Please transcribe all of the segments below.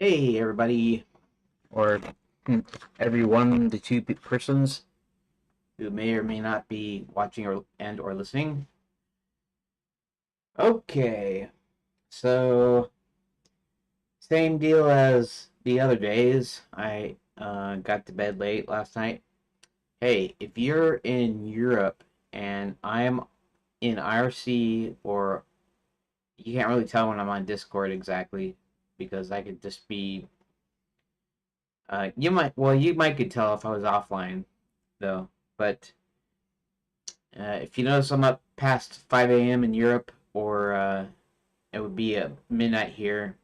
Hey, everybody, or every one to two persons who may or may not be watching or listening. Okay, so same deal as the other days. I got to bed late last night. Hey, if you're in Europe and I'm in IRC, or you can't really tell when I'm on Discord exactly because I could just be. You might could tell if I was offline though, but if you notice, I'm up past 5 a.m. in Europe, or it would be midnight here,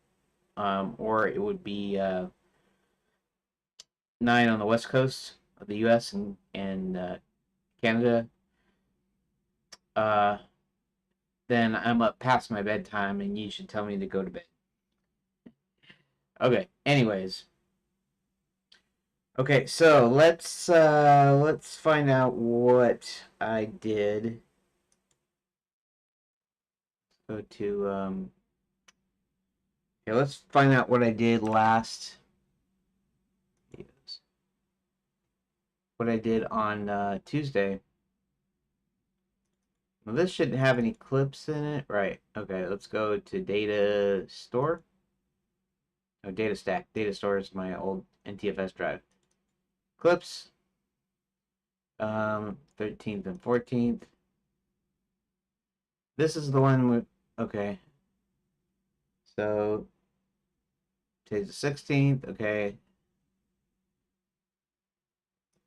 or it would be 9 on the west coast of the U.S. and Canada. Uh, then I'm up past my bedtime, and you should tell me to go to bed. Okay. Anyways, okay. So let's find out what I did. Go to Okay. Let's find out what I did last. What I did on Tuesday. Well, this shouldn't have any clips in it. Right. Okay, let's go to data store. No, data stack. Data store is my old NTFS drive. Clips. 13th and 14th. This is the one with, okay. So, today's the 16th. Okay.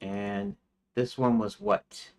And this one was what?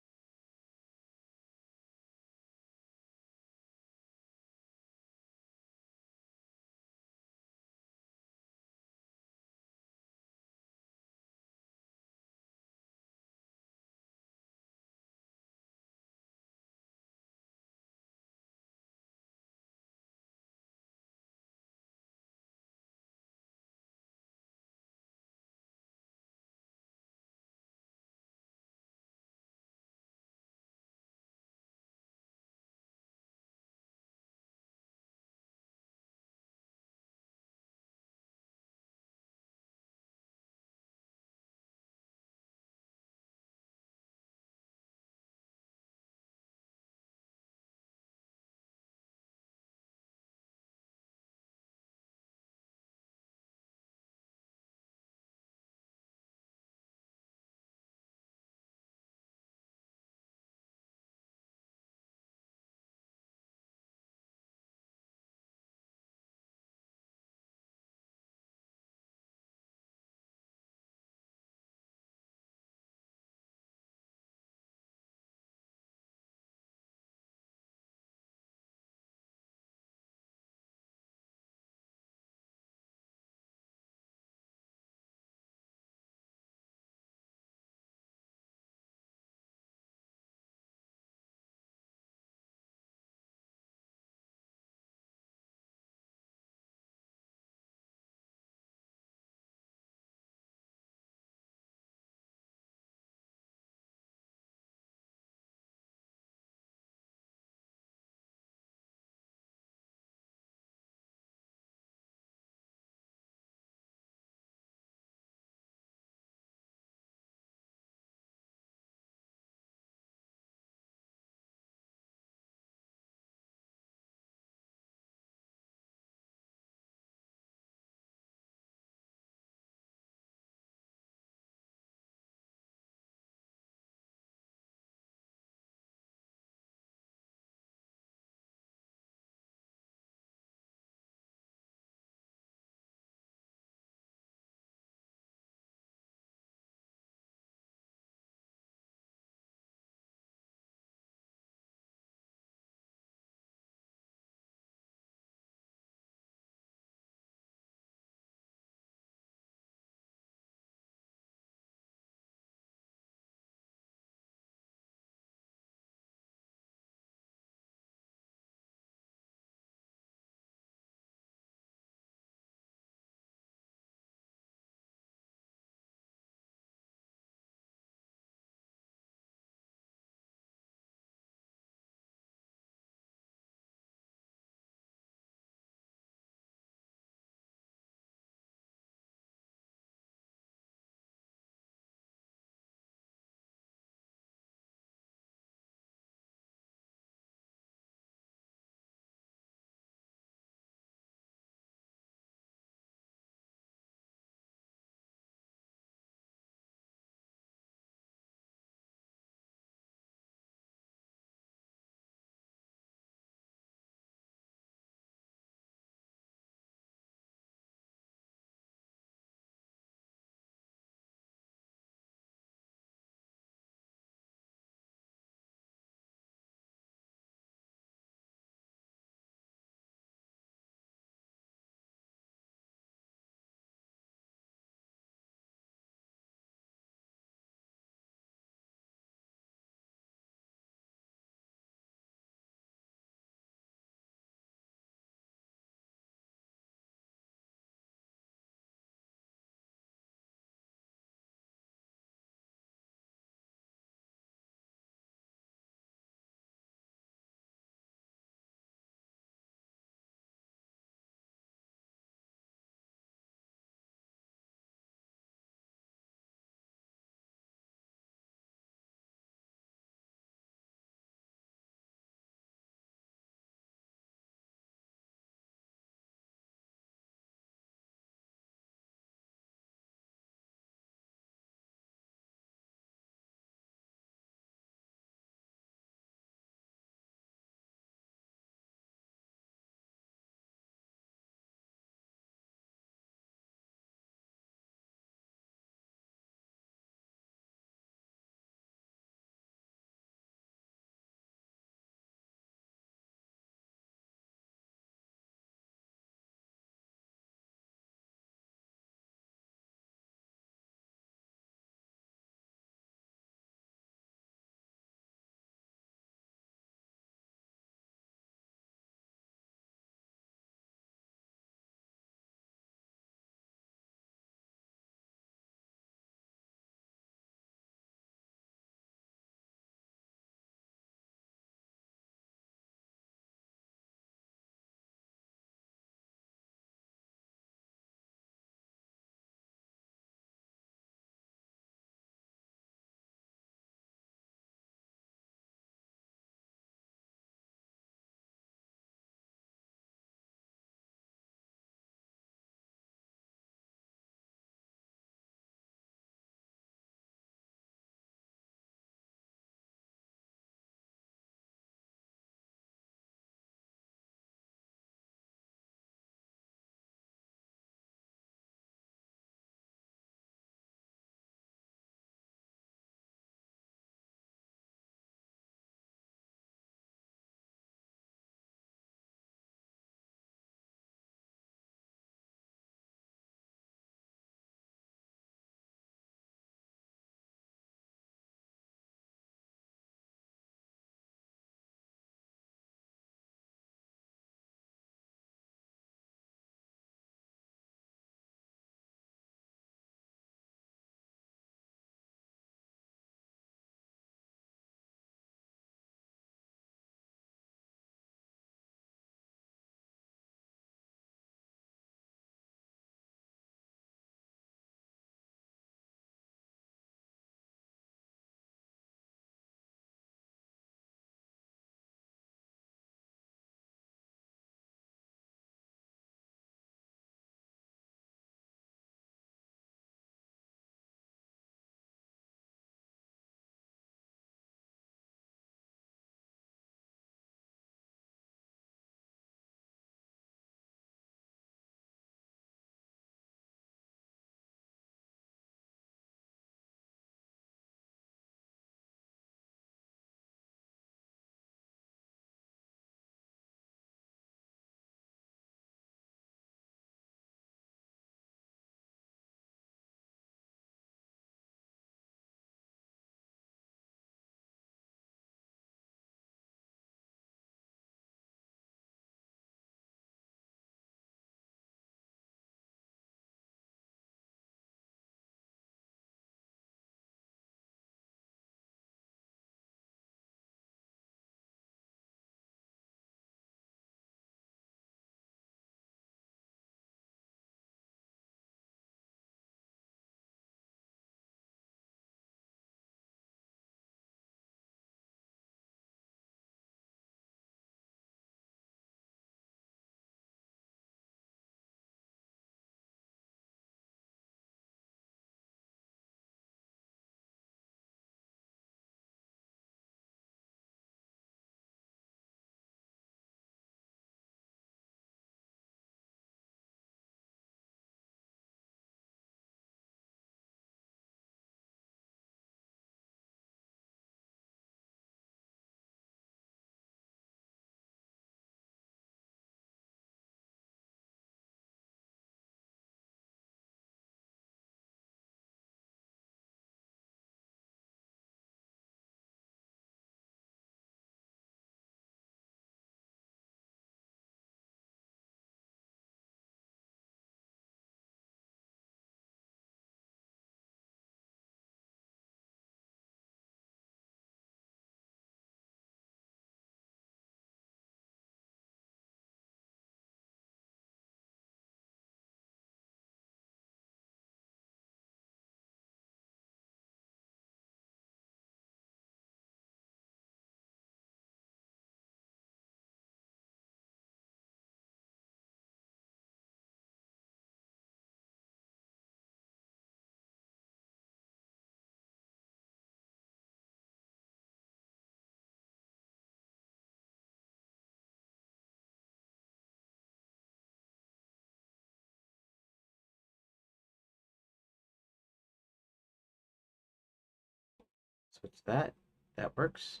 switch that. That works.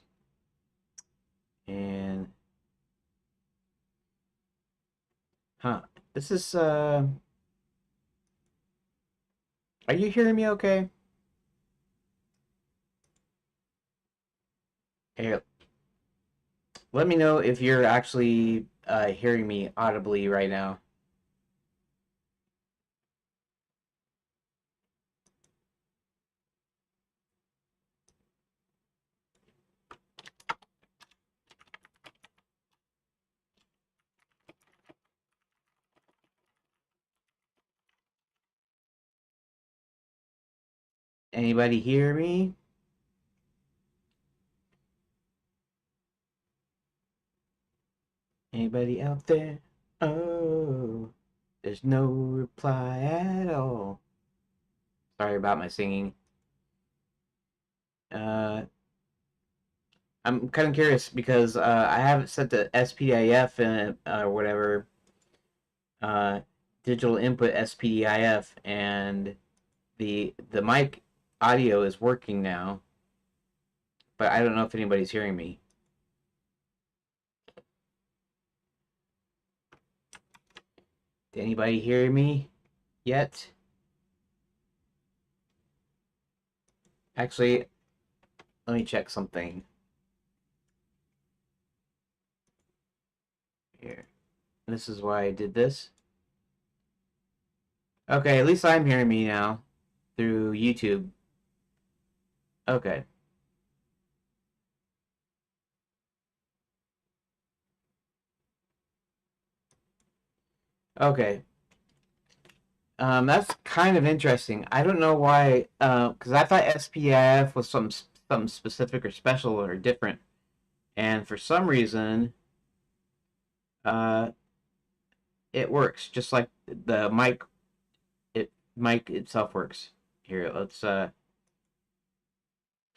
And this is are you hearing me okay? Here, let me know if you're actually hearing me audibly right now. Anybody hear me? Anybody out there? Oh, there's no reply at all. Sorry about my singing. Uh, I'm kind of curious because I haven't set the SPDIF and whatever uh, digital input SPDIF, and the mic audio is working now, but I don't know if anybody's hearing me. Did anybody hear me yet? Actually, let me check something here. This is why I did this. Okay, at least I'm hearing me now through YouTube. Okay. Okay. That's kind of interesting. I don't know why, because I thought SPIF was something specific or special or different, and for some reason, uh, it works just like the mic itself works. Here, let's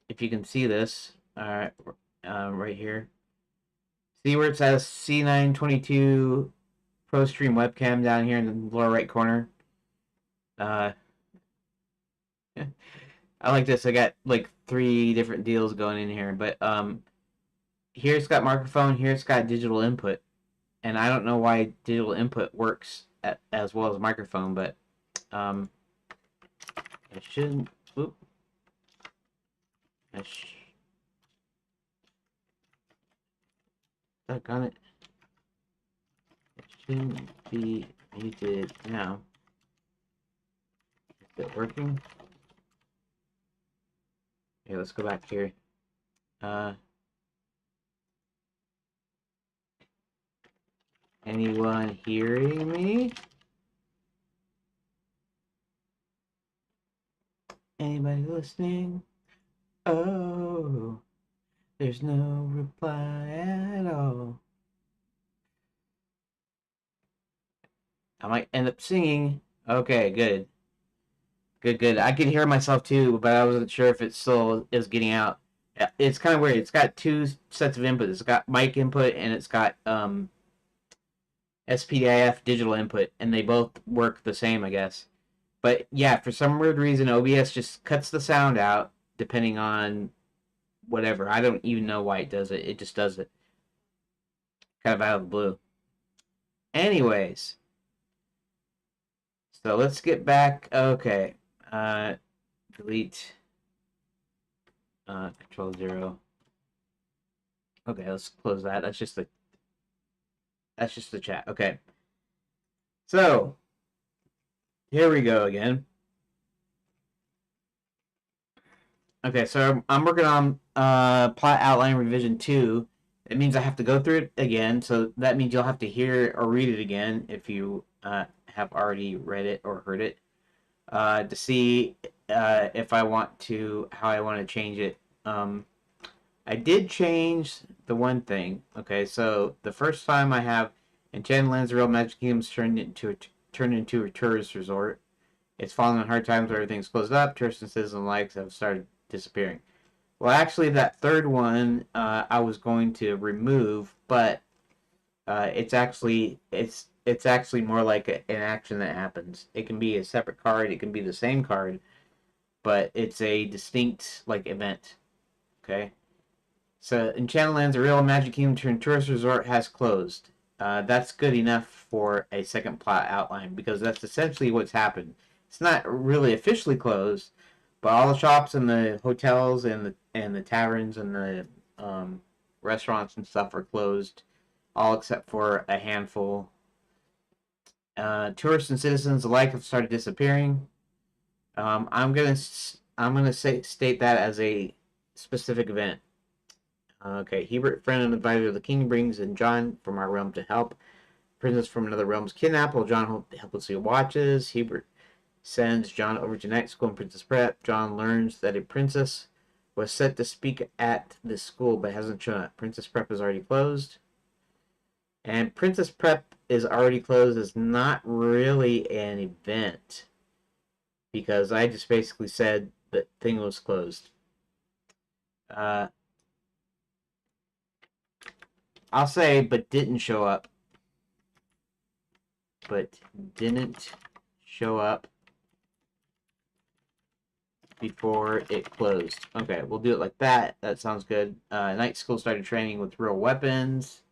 if you can see this, right here. See where it says C922 ProStream webcam down here in the lower right corner? Uh, I like this. I got like 3 different deals going in here, but here it's got microphone, here it's got digital input, and I don't know why digital input works as well as microphone, but um, it shouldn't. Oop, I stuck on it. It shouldn't be muted now. Is it working? Okay, let's go back here. Anyone hearing me? Anybody listening? Oh, there's no reply at all. I might end up singing. Okay, good. Good, good. I could hear myself too, but I wasn't sure if it still is getting out. It's kind of weird. It's got 2 sets of input. It's got mic input and it's got SPDIF digital input, and they both work the same, I guess. But yeah, for some weird reason, OBS just cuts the sound out depending on whatever. I don't even know why it does it. It just does it. Kind of out of the blue. Anyways, so let's get back. Okay. Delete. Control 0. Okay, let's close that. That's just the chat. Okay. So here we go again. Okay, so I'm working on plot outline revision 2. It means I have to go through it again, so that means you'll have to hear or read it again if you have already read it or heard it, to see if I want to, how I want to change it. I did change the one thing. Okay, so the first time I have Enchanted Lands of Real Magic Kingdoms turned into a tourist resort. It's fallen on hard times where everything's closed up. Tourists and citizens alike have started disappearing. Well, actually, that third one I was going to remove, but it's actually more like an action that happens. It can be a separate card. It can be the same card, but it's a distinct like event. Okay. So, Enchantment a real Magic Kingdom turned tourist resort has closed. That's good enough for a second plot outline because that's essentially what's happened. It's not really officially closed, but all the shops and the hotels and the taverns and the restaurants and stuff are closed, all except for a handful. Tourists and citizens alike have started disappearing. State that as a specific event. Okay, Hebert, friend and advisor of the king, brings in John from our realm to help. Princess from another realm is kidnapped while John helplessly watches. Hebert sends John over to night school in Princess Prep. John learns that a princess was set to speak at this school but hasn't shown up. Princess Prep is already closed. And Princess Prep is already closed is not really an event because I just basically said that thing was closed. I'll say, but didn't show up. But didn't show up before it closed. Okay, we'll do it like that. That sounds good. Night school started training with real weapons.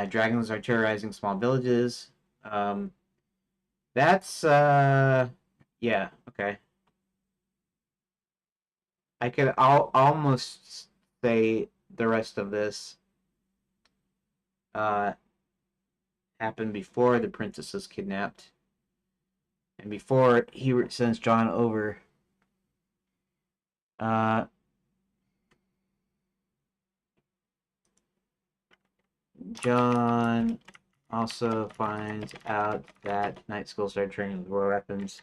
Dragons are terrorizing small villages. That's, yeah, okay. I'll almost say the rest of this happened before the princess was kidnapped. And before he sends John over. John also finds out that night school started training with war weapons.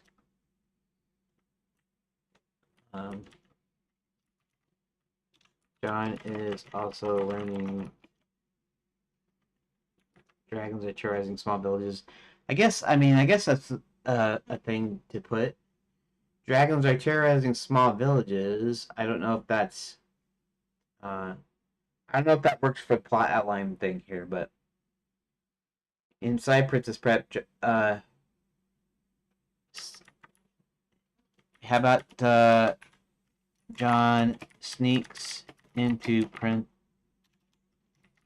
John is also learning dragons are terrorizing small villages. I guess that's a thing to put. Dragons are terrorizing small villages. I don't know if that's I don't know if that works for the plot outline thing here, but inside Princess Prep, how about John sneaks into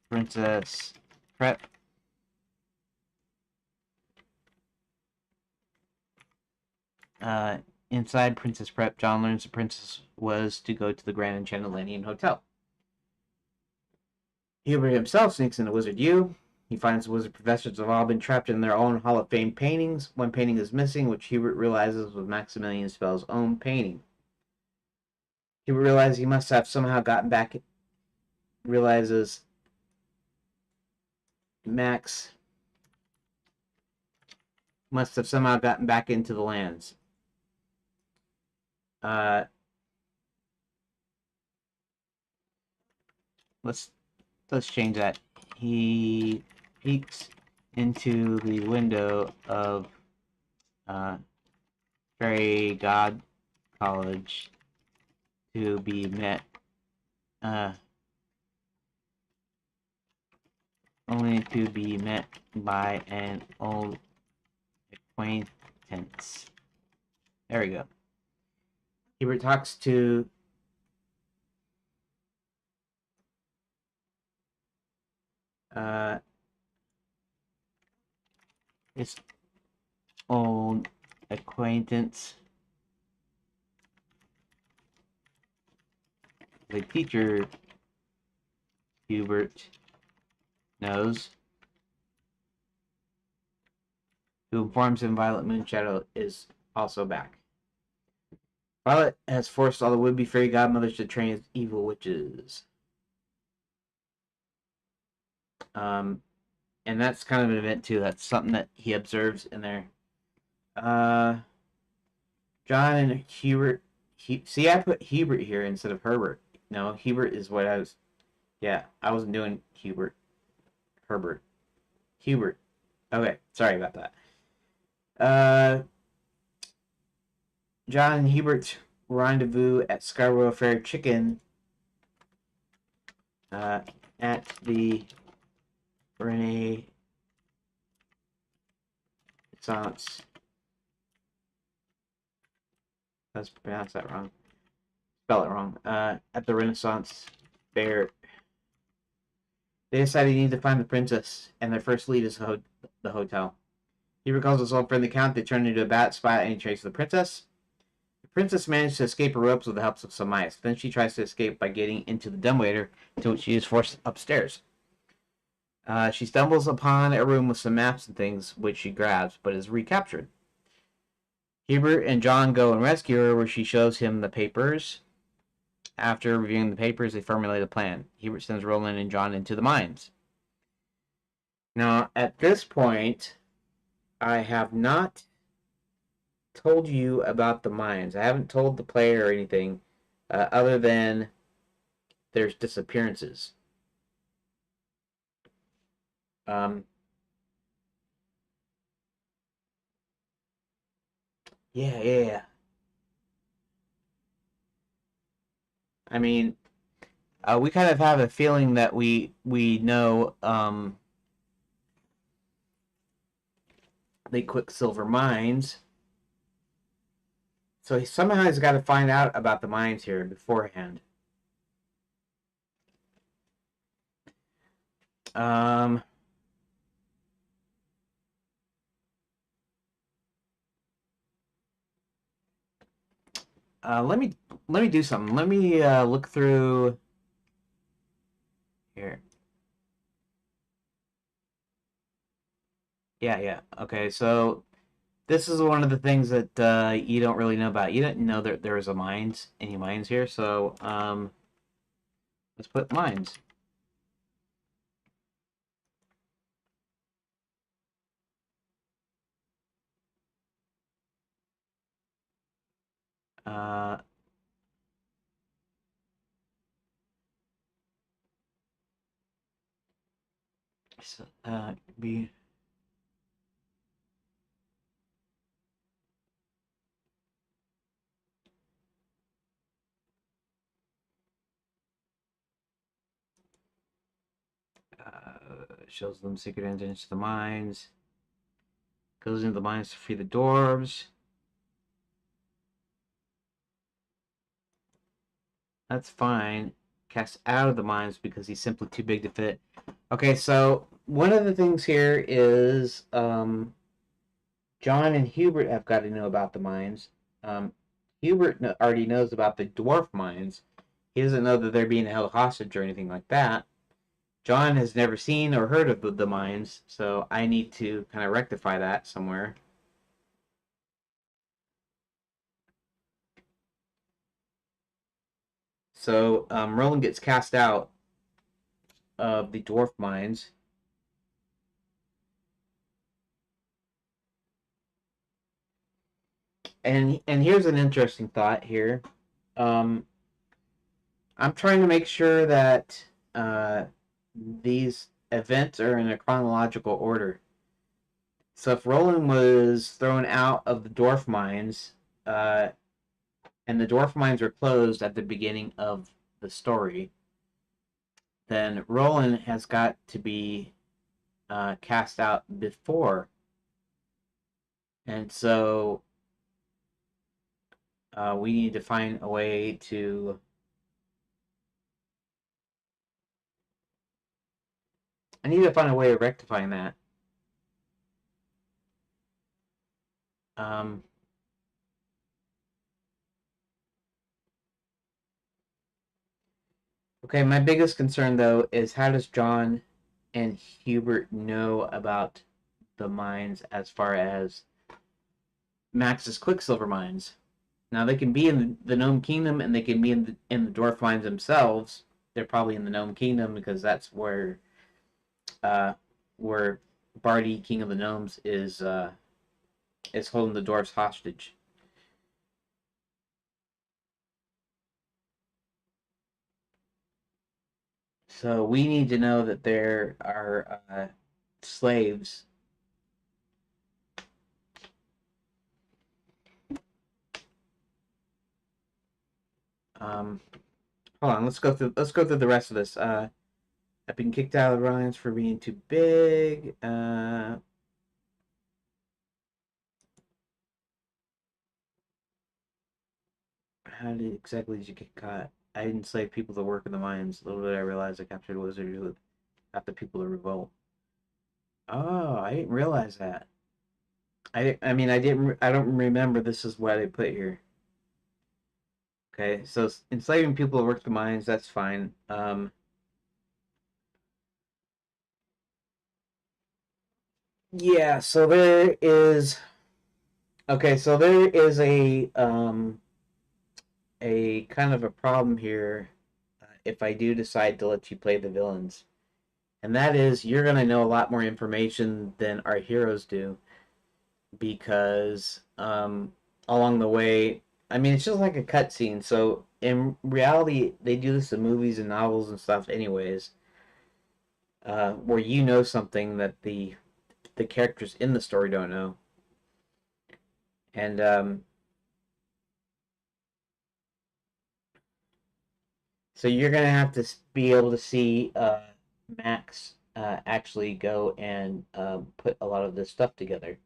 Princess Prep. Inside Princess Prep, John learns the princess was to go to the Grand Enchanted Hotel. Hubert himself sneaks into Wizard U. He finds the wizard professors have all been trapped in their own Hall of Fame paintings. One painting is missing, which Hubert realizes was Maximilian Spell's own painting. Hubert realizes he must have somehow gotten back. Realizes Max must have somehow gotten back into the lands. Let's change that. He peeks into the window of Fairy God College to be met only to be met by an old acquaintance. There we go. Hubert talks to his old acquaintance, the teacher Hubert knows, who informs him Violet Moonshadow is also back. Violet has forced all the would-be fairy godmothers to train as evil witches. And that's kind of an event too. That's something that he observes in there. John and Hubert. See, I put Hubert here instead of Herbert. No, Hubert is what I was. Yeah, I wasn't doing Hubert. Herbert. Hubert. Okay, sorry about that. John and Hubert rendezvous at Scarborough Fair Chicken at the Renaissance. Let's pronounce that wrong. spell it wrong. At the Renaissance fair, they decide they need to find the princess, and their first lead is the hotel. He recalls his old friend the Count. They turn into a bat spot, and he chases the princess. The princess manages to escape her ropes with the help of some mice. Then she tries to escape by getting into the dumbwaiter, to which she is forced upstairs. She stumbles upon a room with some maps and things, which she grabs, but is recaptured. Hubert and John go and rescue her, where she shows him the papers. After reviewing the papers, they formulate a plan. Hubert sends Roland and John into the mines. Now, at this point, I have not told you about the mines. I haven't told the player or anything other than there's disappearances. Um, yeah. I mean, we kind of have a feeling that we know the Quicksilver mines. So he somehow has got to find out about the mines here beforehand. Um, let me do something. Let me look through here. Yeah. Okay, so this is one of the things that you don't really know about. You didn't know that there was any mines here. So let's put mines. Uh, so, be shows them secret entrance to the mines. Goes into the mines to free the dwarves. That's fine. Cast out of the mines because he's simply too big to fit. Okay, so one of the things here is John and Hubert have got to know about the mines. Hubert already knows about the dwarf mines. He doesn't know that they're being held hostage or anything like that. John has never seen or heard of the mines, so I need to kind of rectify that somewhere. So Roland gets cast out of the dwarf mines. And here's an interesting thought here. Um, I'm trying to make sure that these events are in a chronological order. So if Roland was thrown out of the dwarf mines, uh, and the dwarf mines were closed at the beginning of the story, then Roland has got to be cast out before. And so we need to find a way to. I need to find a way of rectifying that. Um, okay, my biggest concern though is how does John and Hubert know about the mines as far as Max's Quicksilver mines? Now they can be in the Gnome Kingdom and they can be in the Dwarf mines themselves. They're probably in the Gnome Kingdom because that's uh, where Barty, King of the Gnomes, is holding the dwarves hostage. So we need to know that there are slaves. Um, hold on, let's go through the rest of this. I've been kicked out of the Alliance for being too big. How exactly did you get caught? I enslaved people to work in the mines. Little did I realize I captured wizards who got the people to revolt. Oh, I didn't realize that. I mean, I didn't. I don't remember this is what I put here. Okay, so enslaving people to work the mines, that's fine. Yeah, so there is okay, so there is a kind of a problem here if I do decide to let you play the villains. And that is you're going to know a lot more information than our heroes do because along the way, I mean, it's just like a cutscene. So in reality, they do this in movies and novels and stuff, anyways, where you know something that the characters in the story don't know, and so you're gonna have to be able to see Max actually go and put a lot of this stuff together.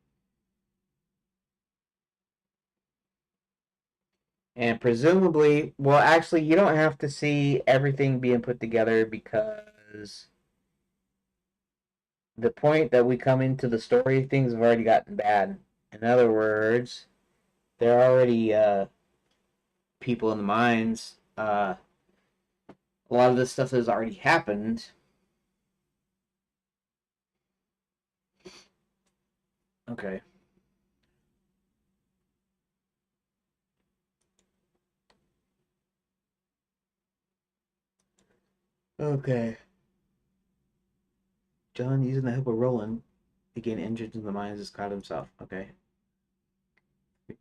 And presumably, well, actually, you don't have to see everything being put together because the point that we come into the story, things have already gotten bad. In other words, there are already people in the mines. A lot of this stuff has already happened. Okay. Okay. John, using the help of Roland, again injured in the mines, has caught himself. Okay.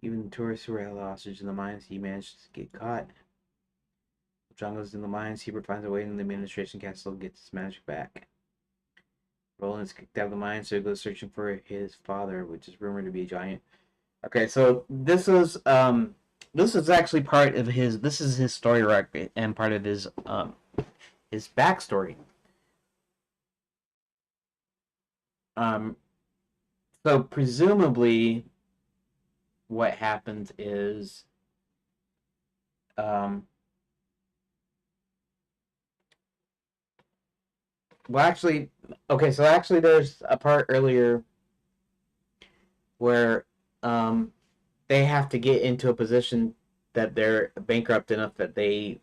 Even the tourists who were held hostage in the mines, he managed to get caught. John goes in the mines, Hebert finds a way in the administration castle, gets his magic back. Roland is kicked out of the mines, so he goes searching for his father, which is rumored to be a giant. Okay, so this is actually part of his this is his story arc and part of his backstory. Um so presumably what happens is um well actually okay, so actually there's a part earlier where um they have to get into a position that they're bankrupt enough that they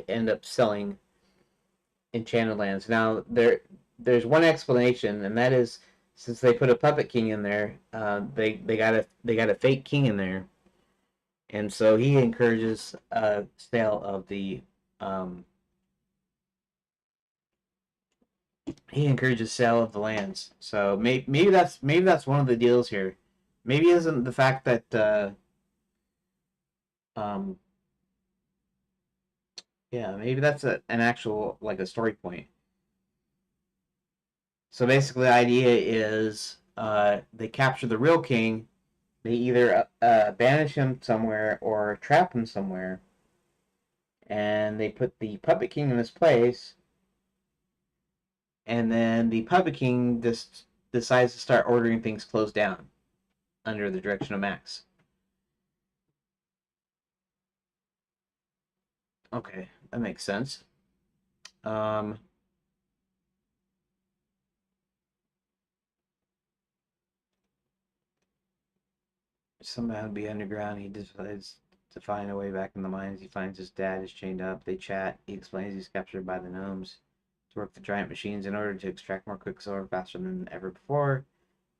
end up selling Enchanted Lands. Now there's one explanation, and that is since they put a puppet king in there, they got a fake king in there, and so he encourages sale of the um, lands. So maybe that's one of the deals here. Maybe it isn't the fact that um, yeah, maybe that's an actual like a story point. So basically, the idea is they capture the real king. They either banish him somewhere or trap him somewhere, and they put the puppet king in his place. And then the puppet king just decides to start ordering things closed down under the direction of Max. Okay, that makes sense. Um, Somehow to be underground, he decides to find a way back in the mines. He finds his dad is chained up. They chat. He explains he's captured by the gnomes to work the giant machines in order to extract more quicksilver faster than ever before.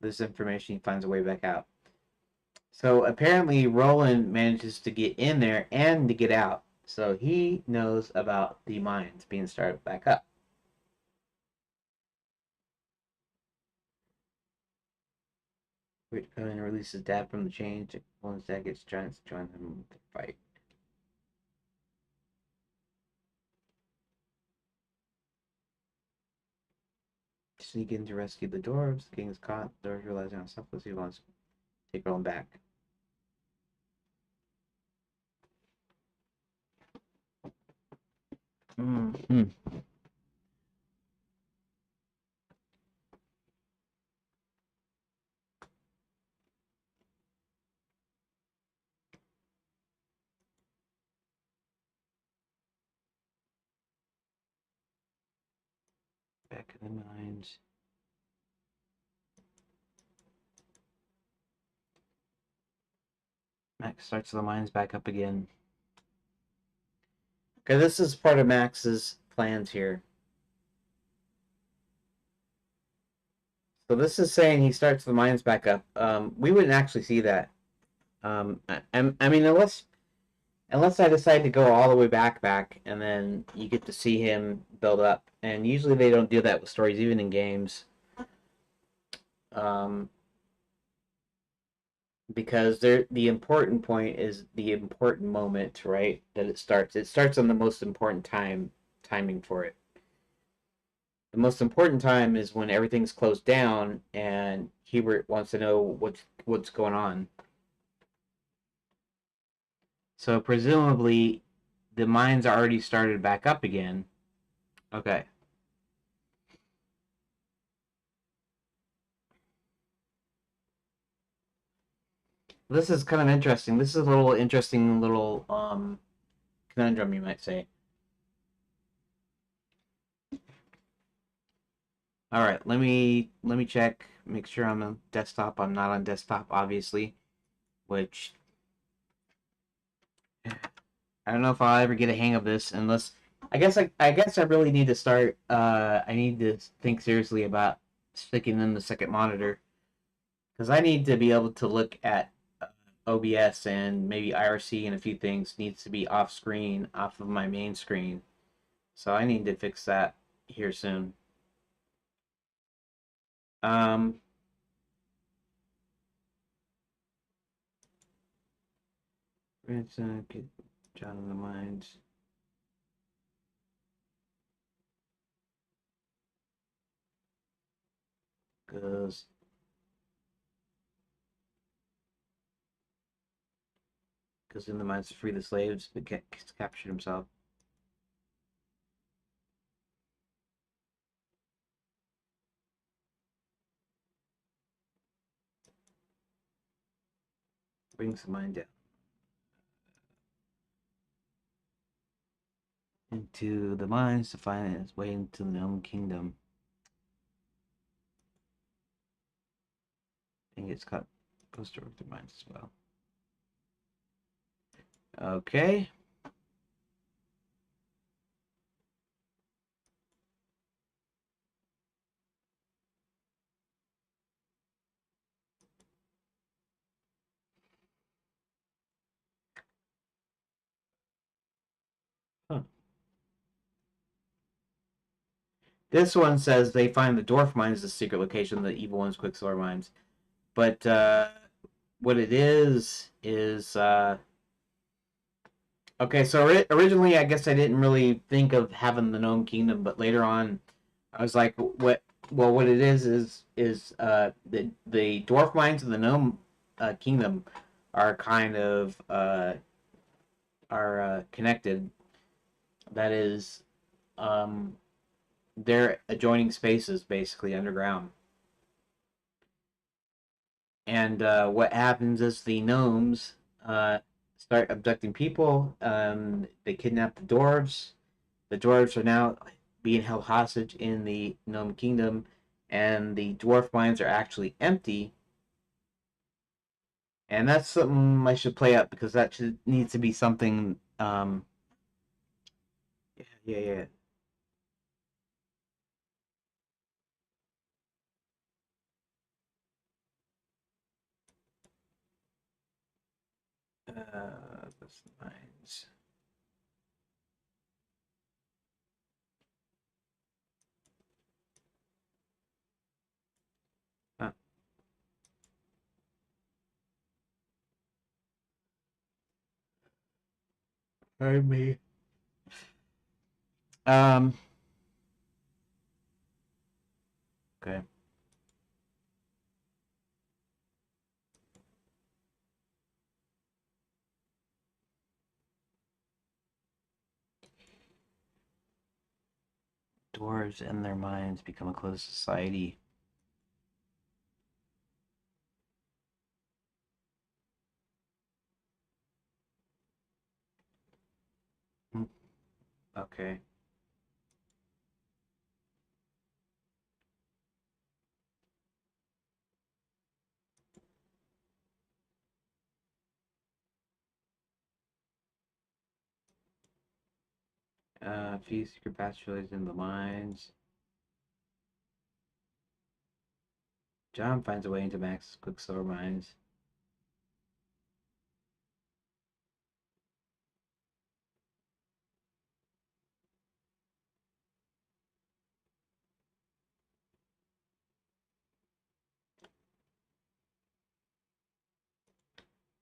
This information, he finds a way back out. So apparently, Roland manages to get in there and to get out. So he knows about the mines being started back up. Which Conan releases Dad from the chains. Roland's dad gets giants to join them in the fight. Sneak in to rescue the dwarves. The king is caught. The dwarves realizing how selfless he wants to take Roland back. Mm-hmm. Back of the mines. Max starts the mines back up again. Okay, this is part of Max's plans here. So this is saying he starts the mines back up. We wouldn't actually see that. I mean, unless I decide to go all the way back, and then you get to see him build up. And usually they don't do that with stories, even in games. Because the important point is the important moment, right? That it starts. It starts on the most important timing for it. The most important time is when everything's closed down and Hubert wants to know what's going on. So presumably the mines are already started back up again. Okay. This is kind of interesting. This is a little interesting little conundrum, you might say. All right, let me check, make sure I'm on desktop. I'm not on desktop, obviously, which I don't know if I'll ever get a hang of this unless I guess I really need to start. I need to think seriously about sticking in the second monitor because I need to be able to look at OBS and maybe IRC and a few things needs to be off screen, off of my main screen. So I need to fix that here soon. Um, it's get John in the Mines. Goes in the mines to free the slaves, but gets captured himself. Brings the mine down into the mines to find its way into the Gnome Kingdom. And gets caught, goes to the mines as well. Okay. Huh. This one says they find the dwarf mine is the secret location of the evil one's Quicksilver mines. But what it is okay. So originally, I guess I didn't really think of having the Gnome Kingdom, but later on, I was like, what? Well, what it is the dwarf mines of the Gnome Kingdom are kind of are connected. That is, um, they're adjoining spaces basically underground. And what happens is the gnomes start abducting people. They kidnap the dwarves. The dwarves are now being held hostage in the gnome kingdom, and the dwarf mines are actually empty. And that's something I should play up because that should needs to be something. Yeah. That's mines. Huh. Pardon me. Um. Okay. Dwarves and their minds become a closed society. Okay. Few secret passageways in the mines. John finds a way into Max's Quicksilver mines.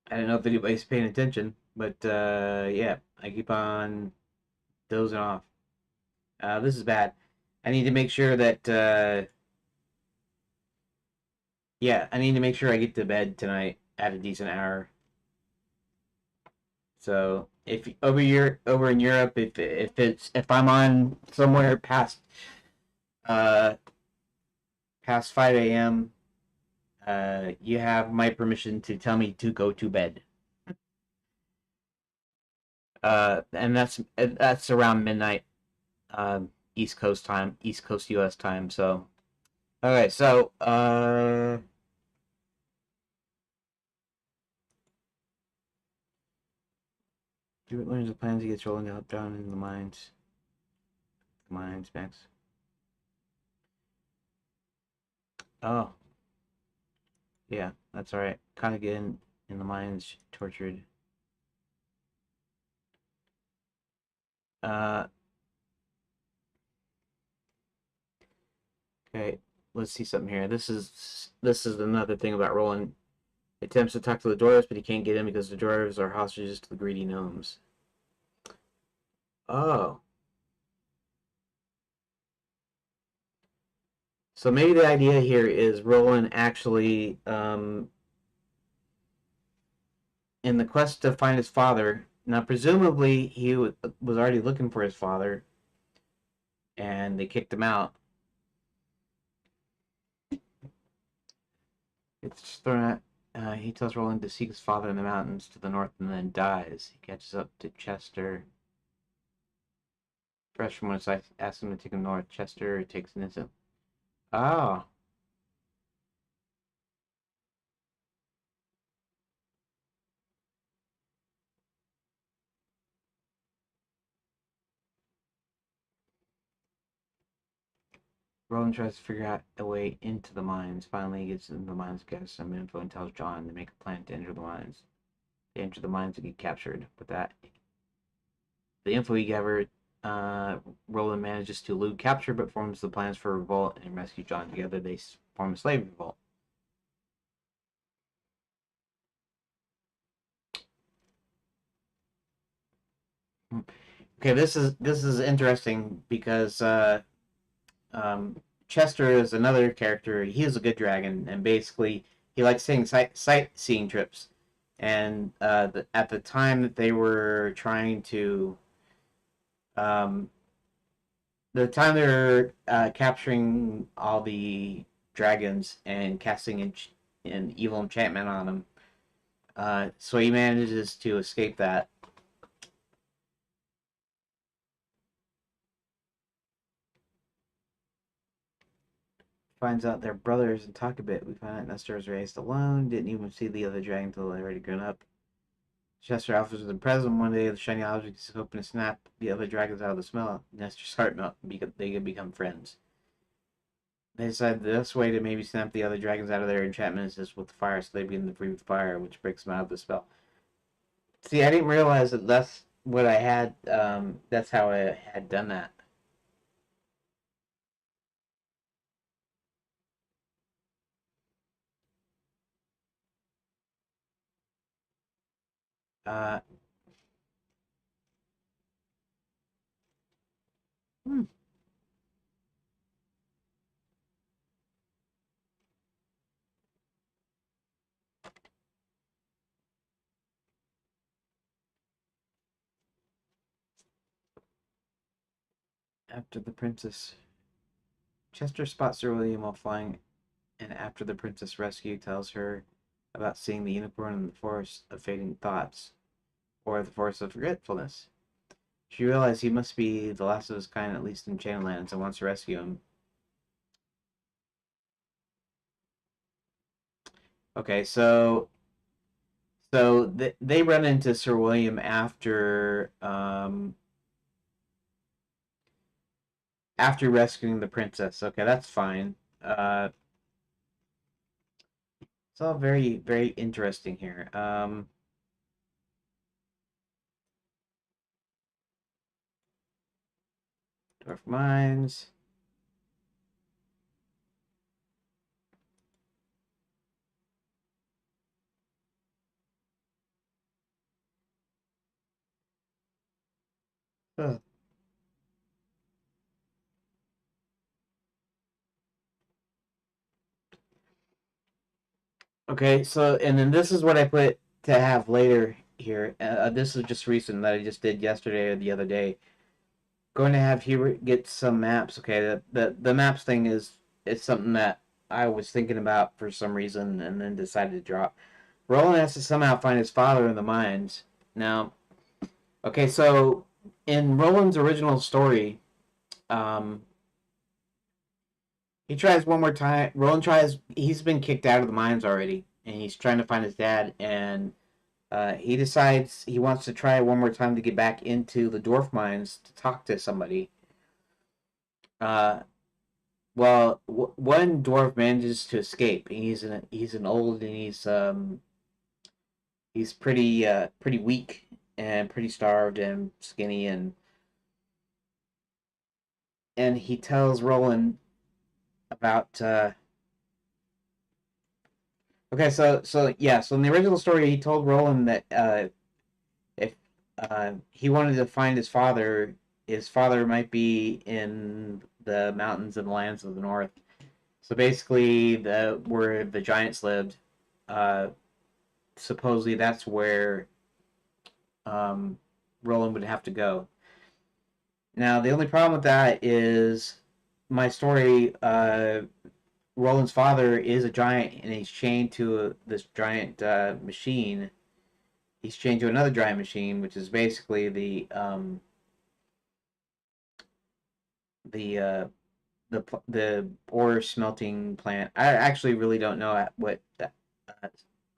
I don't know if anybody's paying attention, but yeah, I keep on dozing off. This is bad. I need to make sure that yeah, I need to make sure I get to bed tonight at a decent hour. So if over in Europe, if I'm on somewhere uh past 5 a.m., you have my permission to tell me to go to bed. And that's around midnight, East Coast time, East Coast U.S. time. So okay, so Stuart learns the plans he gets rolling up down in the mines. The mines, Max. Oh, yeah, that's all right. Kind of getting in the mines, tortured. Uh, okay, let's see something here. This is another thing about Roland. He attempts to talk to the dwarves, but he can't get in because the dwarves are hostages to the greedy gnomes. Oh, so maybe the idea here is Roland actually, in the quest to find his father. Now, presumably, he was already looking for his father, and they kicked him out. It's thrown out. He tells Roland to seek his father in the mountains to the north and then dies. He catches up to Chester. Fresh from when I asks him to take him north, Chester takes an instant. Oh. Roland tries to figure out a way into the mines. Finally, he gets into the mines, gets some info, and tells John to make a plan to enter the mines. They enter the mines and get captured. With that, the info he gathered, Roland manages to elude capture, but forms the plans for a revolt and rescue John. Together, they form a slave revolt. Okay, this is interesting because Chester is another character. He is a good dragon, and basically he likes taking sightseeing trips. And at the time that they were trying to, um, the time they were capturing all the dragons and casting an evil enchantment on them, so he manages to escape that. Finds out they're brothers and talk a bit. We find out Nestor was raised alone, didn't even see the other dragon until they were already grown up. Chester offers them present. One day, the shiny object is hoping to snap the other dragons out of the smell. Nestor's heart melt, and they can become friends. They decide the best way to maybe snap the other dragons out of their enchantments is with fire, so they begin to breathe fire, which breaks them out of the spell. See, I didn't realize that that's what I had. That's how I had done that. Uh, hmm. After the princess, Chester spots Sir William while flying, and after the princess rescue, tells her about seeing the unicorn in the forest of fading thoughts, or the forest of forgetfulness. She realized he must be the last of his kind, at least in Chainlands, and wants to rescue him. Okay, so they run into Sir William after after rescuing the princess. Okay, that's fine. It's all very, very interesting here. Dwarf Mines. Ugh. Okay, so and then this is what I put to have later here. This is just recent that I just did yesterday or the other day. Going to have Hubert get some maps. Okay, the maps thing is something that I was thinking about for some reason and then decided to drop. Roland has to somehow find his father in the mines. Now, okay, so in Roland's original story, um, he tries one more time. Roland tries. He's been kicked out of the mines already, and he's trying to find his dad. And he decides he wants to try one more time to get back into the dwarf mines to talk to somebody. Uh, well, one dwarf manages to escape. He's an old and he's pretty weak and pretty starved and skinny and he tells Roland about okay, so in the original story, he told Roland that if he wanted to find his father might be in the mountains and lands of the north. So basically, the where the giants lived, uh, supposedly that's where um, Roland would have to go. Now, the only problem with that is my story. Roland's father is a giant, and he's chained to this giant machine. He's chained to another giant machine, which is basically the the ore smelting plant. I actually really don't know what that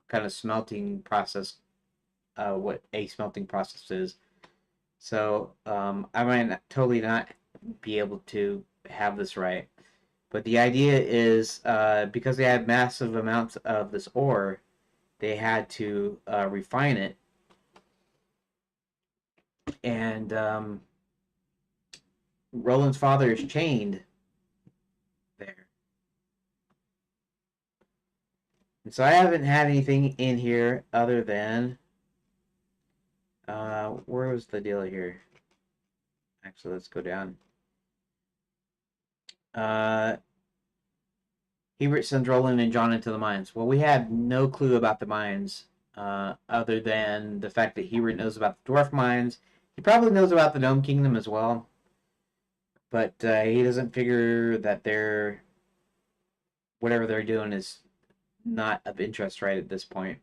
kind of smelting process, what a smelting process is. So I might totally not be able to have this right. But the idea is because they had massive amounts of this ore, they had to refine it, and Roland's father is chained there. And so I haven't had anything in here other than where was the deal here? Actually, let's go down. Uh, Hebert sends Roland and John into the mines. Well, we had no clue about the mines, other than the fact that Hebert knows about the dwarf mines. He probably knows about the Gnome Kingdom as well, but he doesn't figure that they're whatever they're doing is not of interest right at this point.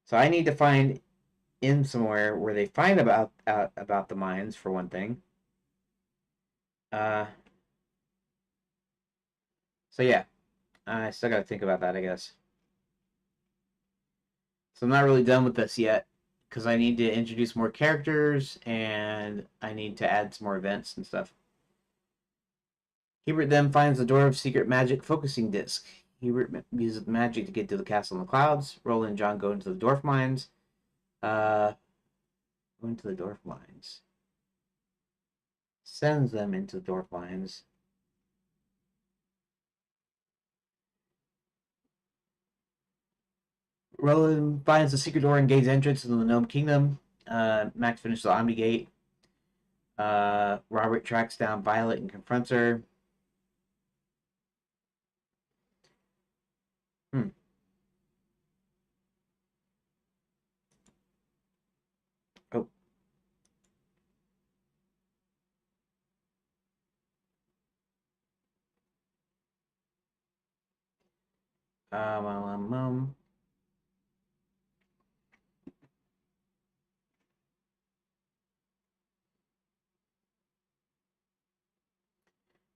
So I need to find in somewhere where they find about the mines for one thing. Uh, so yeah, I still got to think about that, I guess. So I'm not really done with this yet because I need to introduce more characters and I need to add some more events and stuff. Hubert then finds the door of secret magic focusing disc. Hubert uses magic to get to the castle in the clouds. Roland and John go into the dwarf mines. Uh, go into the dwarf mines. Sends them into the dwarf mines. Roland finds the secret door and gains entrance into the Gnome Kingdom. Max finishes the Omni Gate. Robert tracks down Violet and confronts her. Hmm. Oh. Um, um, um, um.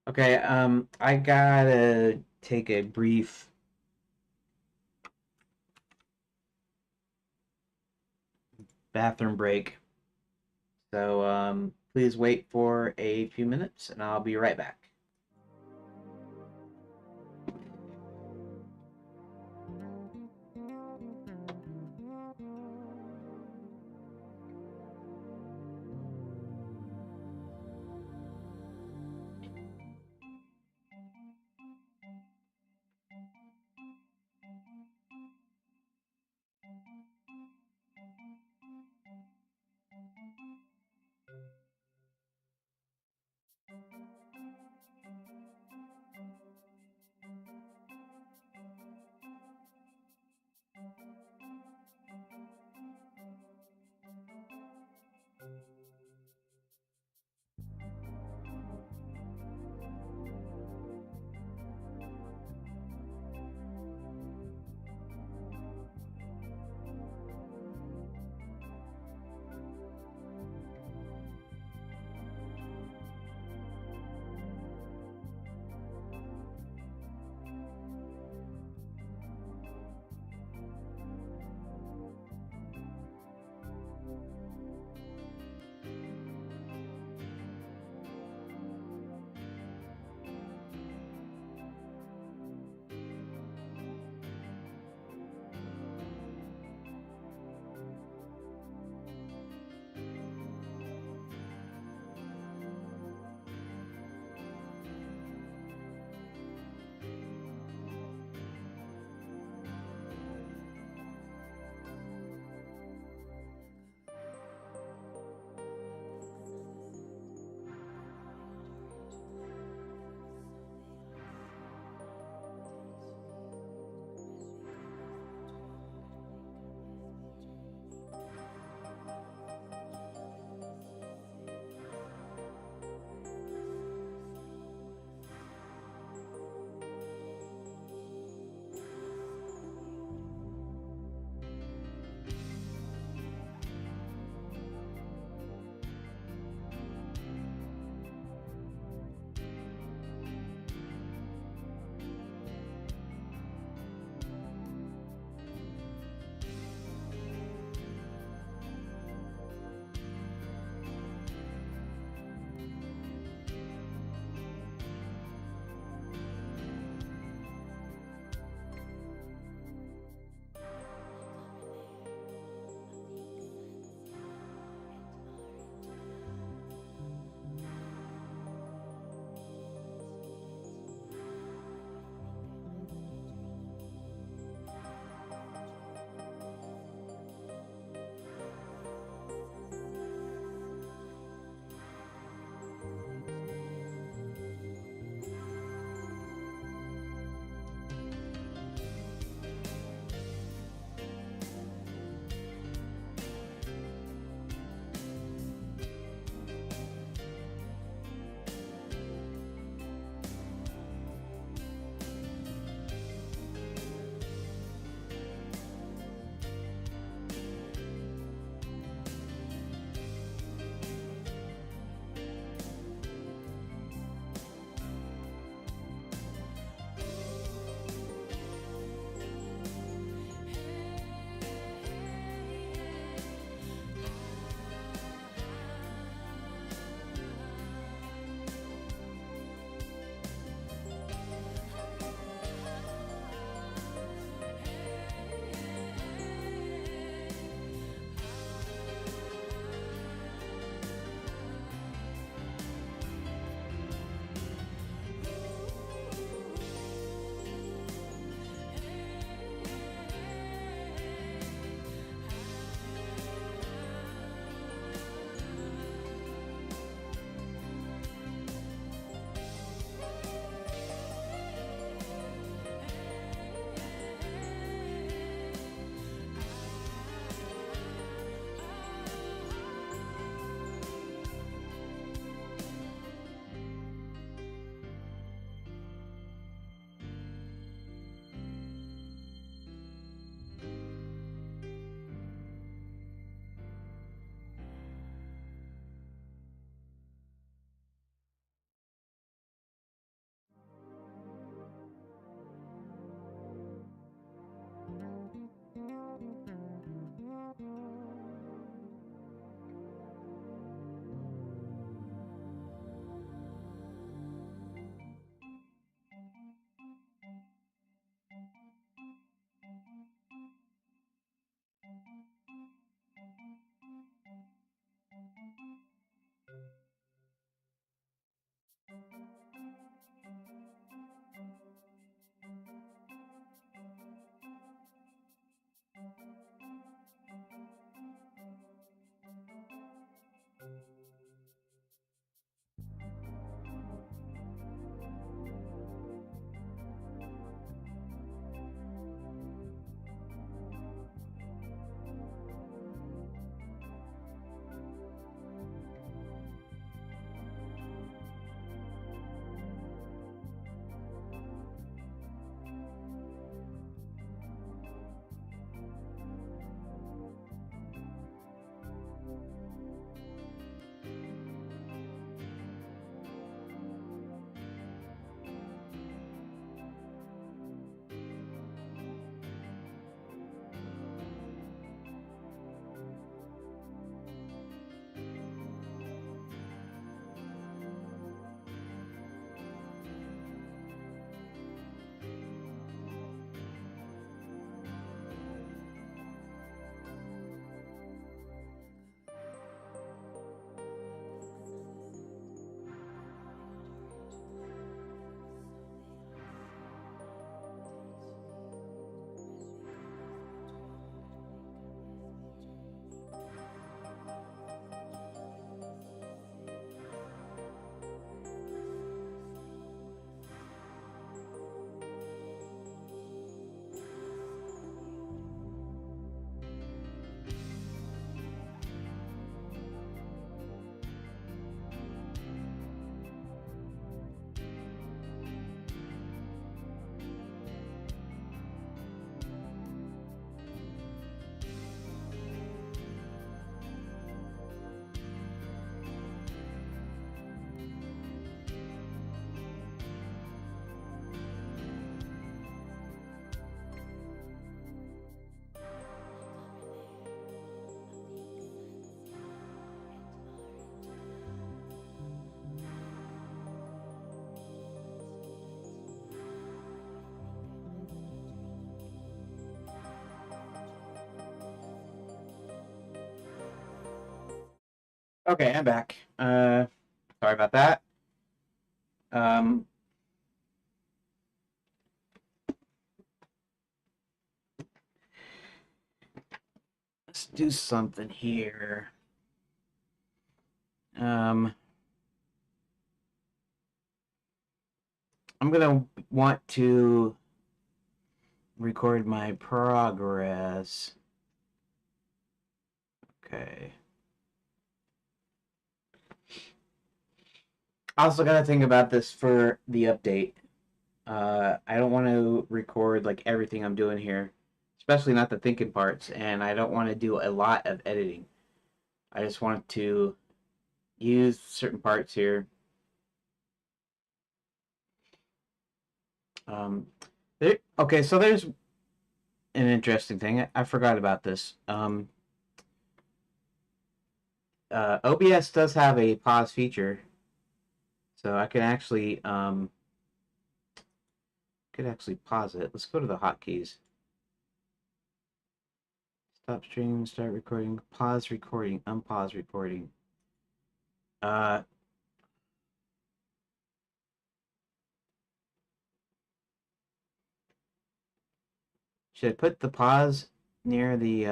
Okay. I gotta take a brief bathroom break. So, Please wait for a few minutes and I'll be right back. Okay, I'm back. Sorry about that. Um, let's do something here. Um, I'm gonna want to record my progress. Okay. I also gotta think about this for the update. I don't want to record like everything I'm doing here, especially not the thinking parts, and I don't want to do a lot of editing. I just want to use certain parts here. Um, okay, so there's an interesting thing. I forgot about this. OBS does have a pause feature, so I can actually could actually pause it. Let's go to the hotkeys. Stop stream, start recording, pause recording, unpause recording. Uh, should I put the pause near the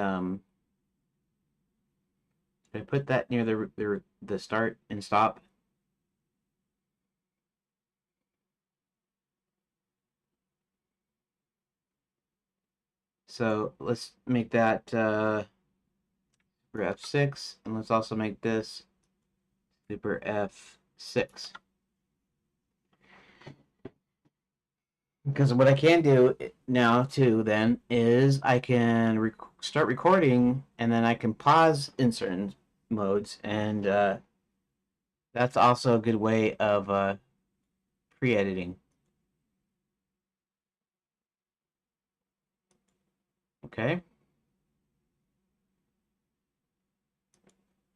should I put that near the start and stop? So let's make that for F6, and let's also make this super F6. Because what I can do now too then is I can start recording and then I can pause in certain modes, and that's also a good way of pre-editing. Okay,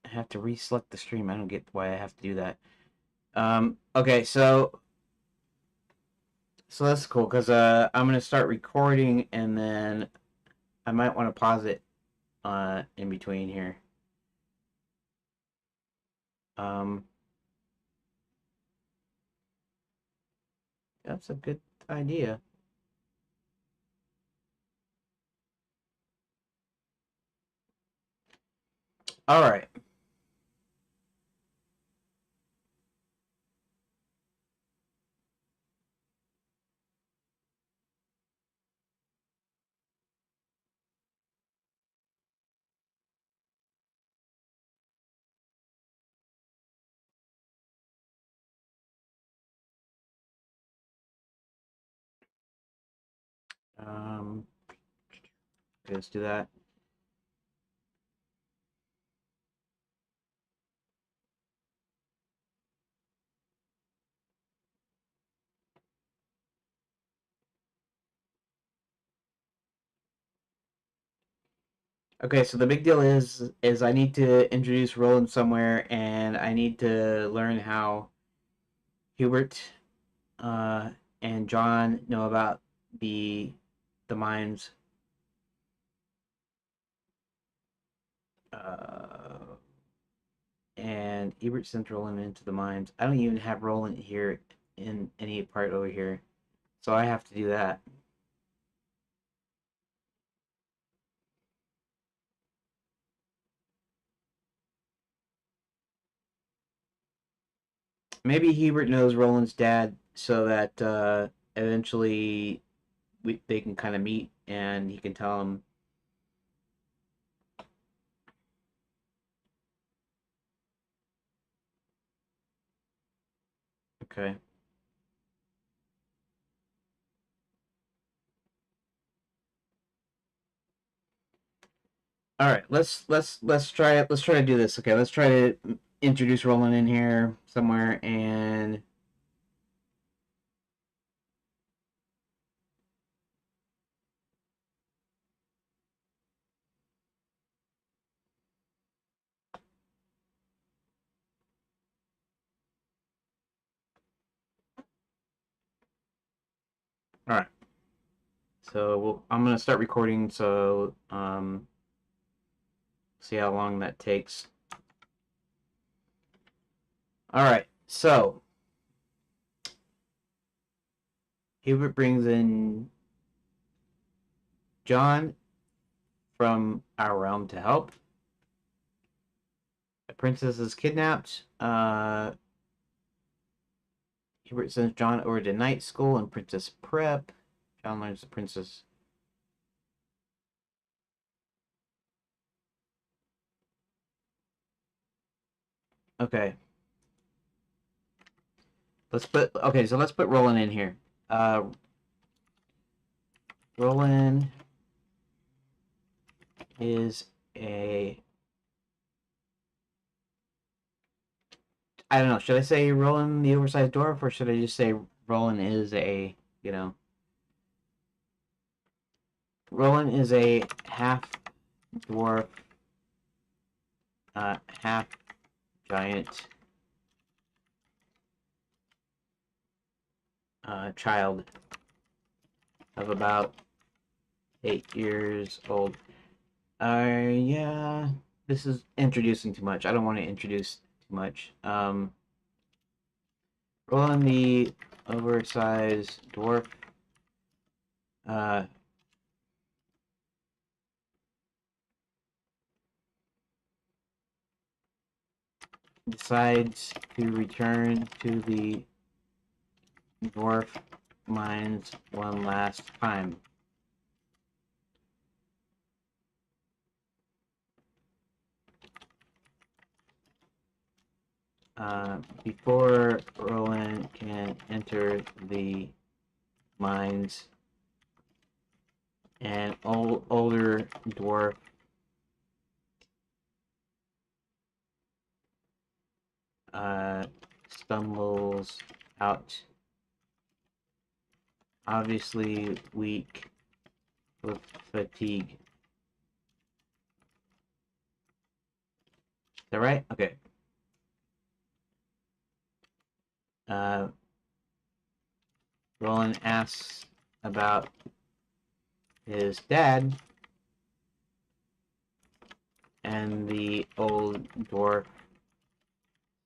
I have to reselect the stream. I don't get why I have to do that. Okay, so that's cool because I'm gonna start recording and then I might want to pause it in between here. Um, that's a good idea. All right. Um, okay, let's do that. Okay, so the big deal is I need to introduce Roland somewhere, and I need to learn how Hubert uh, and John know about the mines. Uh, and Hubert sent Roland into the mines. I don't even have Roland here in any part over here, so I have to do that. Maybe Hubert knows Roland's dad, so that eventually they can kind of meet, and he can tell him. Okay. All right, let's try it. Let's try to do this. Okay, let's try to introduce Roland in here somewhere, and all right. So I'm gonna start recording. So see how long that takes. All right, so Hubert brings in John from our realm to help. The princess is kidnapped. Hubert sends John over to night school and princess prep. John learns the princess. Okay. So let's put Roland in here. Roland is a, I don't know, should I say Roland the oversized dwarf, or should I just say Roland is a, you know, Roland is a half dwarf, half giant child of about 8 years old. Yeah, this is introducing too much. I don't want to introduce too much. Roland the oversized dwarf. Uh, Decides to return to the dwarf mines one last time. Before Roland can enter the mines, an older dwarf stumbles out, obviously weak with fatigue. Is that right? Okay. Roland asks about his dad, and the old dwarf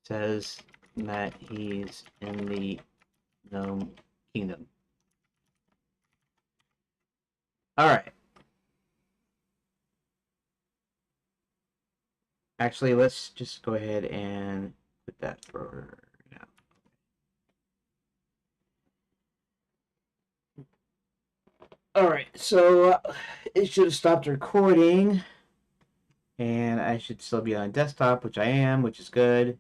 says that he's in the gnome kingdom. All right. Actually, let's just go ahead and put that for now. All right, so it should have stopped recording, and I should still be on desktop, which I am, which is good.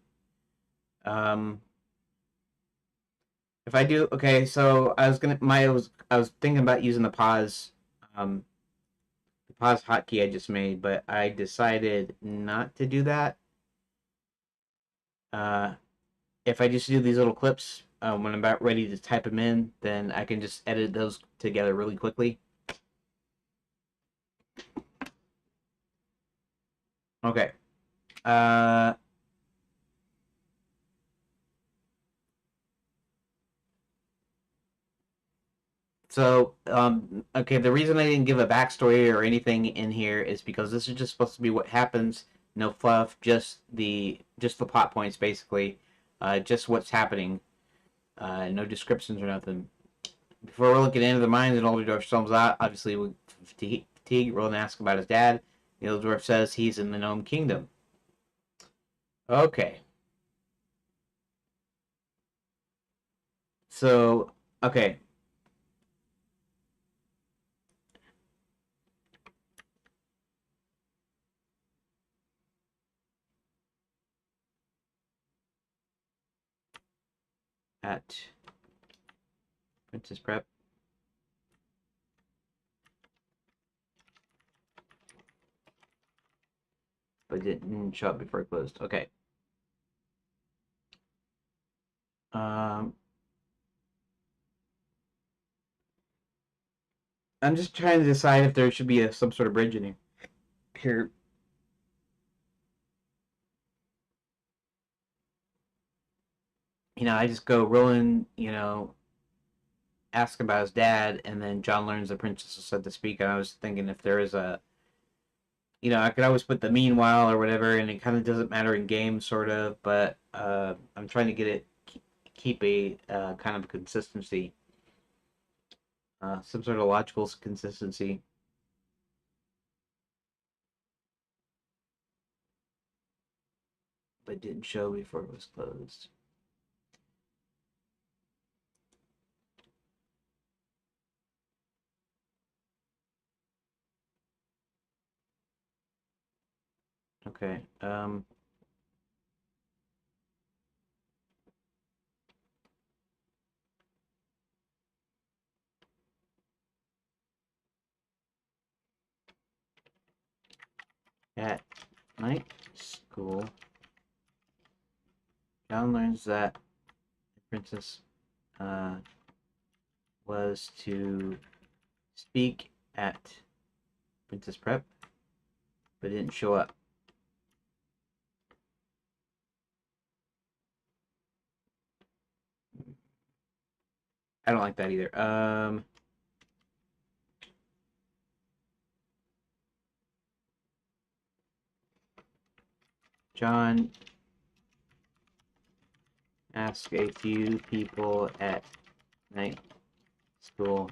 If I do, okay, so I was thinking about using um, the pause hotkey I just made, but I decided not to do that. Uh, if I just do these little clips when I'm about ready to type them in, then I can just edit those together really quickly. Okay. Uh, okay, the reason I didn't give a backstory or anything in here is because this is just supposed to be what happens. No fluff, just the plot points, basically. Just what's happening. No descriptions or nothing. Before we're looking into the mines and older dwarf storms out, obviously with fatigue, Roland asks about his dad. The old dwarf says he's in the gnome kingdom. Okay. So, okay. At Princess Prep. But it didn't show up before it closed. Okay. Um, I'm just trying to decide if there should be some sort of bridge in here. I just go Roland, ask about his dad, and then John learns the princess is said to speak. And I was thinking if there is I could always put the meanwhile or whatever, and it kind of doesn't matter in game, sort of, but I'm trying to get it keep a kind of consistency, some sort of logical consistency. But didn't show before it was closed. Okay. At night school, John learns that the princess uh, was to speak at Princess Prep, but didn't show up. I don't like that either. John asked a few people at night school.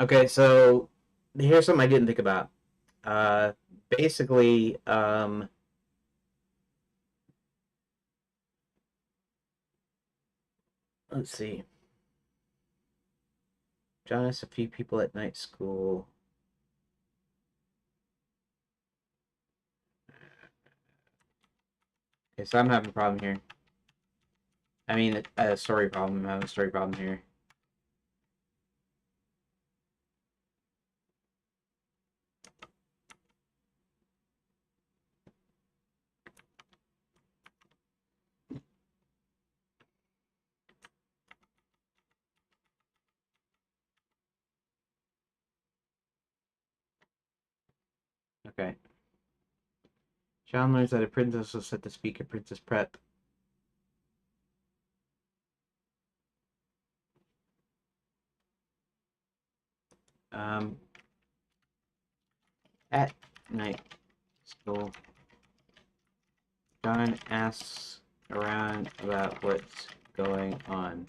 Okay, so here's something I didn't think about. Uh, basically, let's see. John asked a few people at night school. Okay, so I'm having a problem here. I mean, a story problem. I'm having a story problem here. Okay. John learns that a princess was set to speak at Princess Prep. Um, at night school, John asks around about what's going on.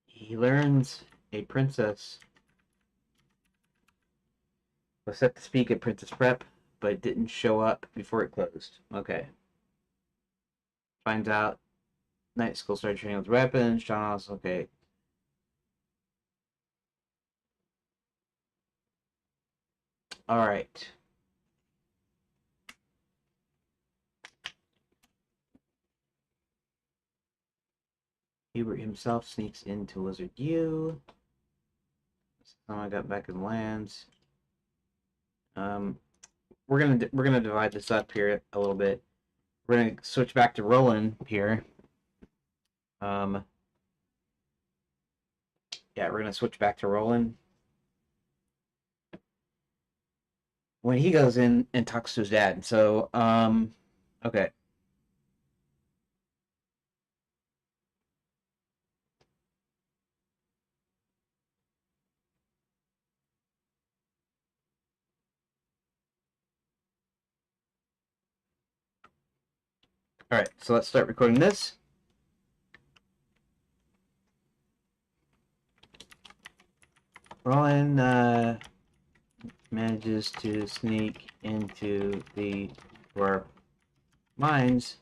He learns a princess was set to speak at Princess Prep, but didn't show up before it closed. Okay. Finds out night school started training with weapons. John also, okay. All right. Hubert himself sneaks into Lizard U. Someone got back and lands. We're gonna divide this up here a little bit. We're gonna switch back to Roland here. Yeah, we're gonna switch back to Roland when he goes in and talks to his dad. So, okay. All right, so let's start recording this. Roland manages to sneak into the dwarf mines.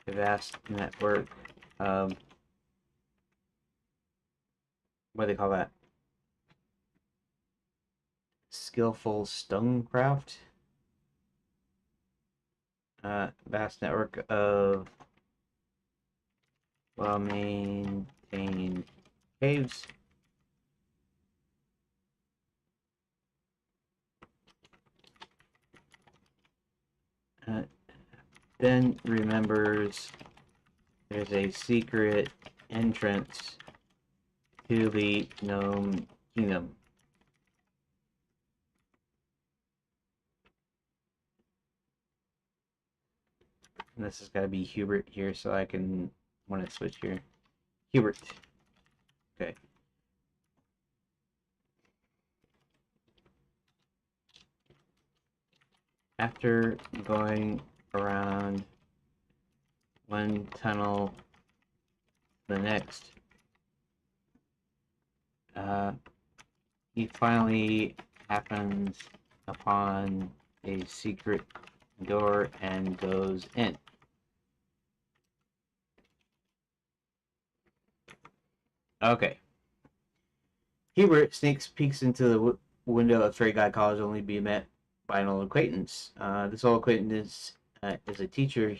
A vast network. What do they call that? Skillful stonecraft. Vast network of well-maintained caves. Then remembers there's a secret entrance to the Gnome Kingdom. And this has got to be Hubert here, so I can want to switch here. Hubert. Okay. After going around one tunnel to the next, he finally happens upon a secret door and goes in. Okay. Hubert sneaks peeks into the window of Fairy God College, only to be met by an old acquaintance. This old acquaintance is a teacher.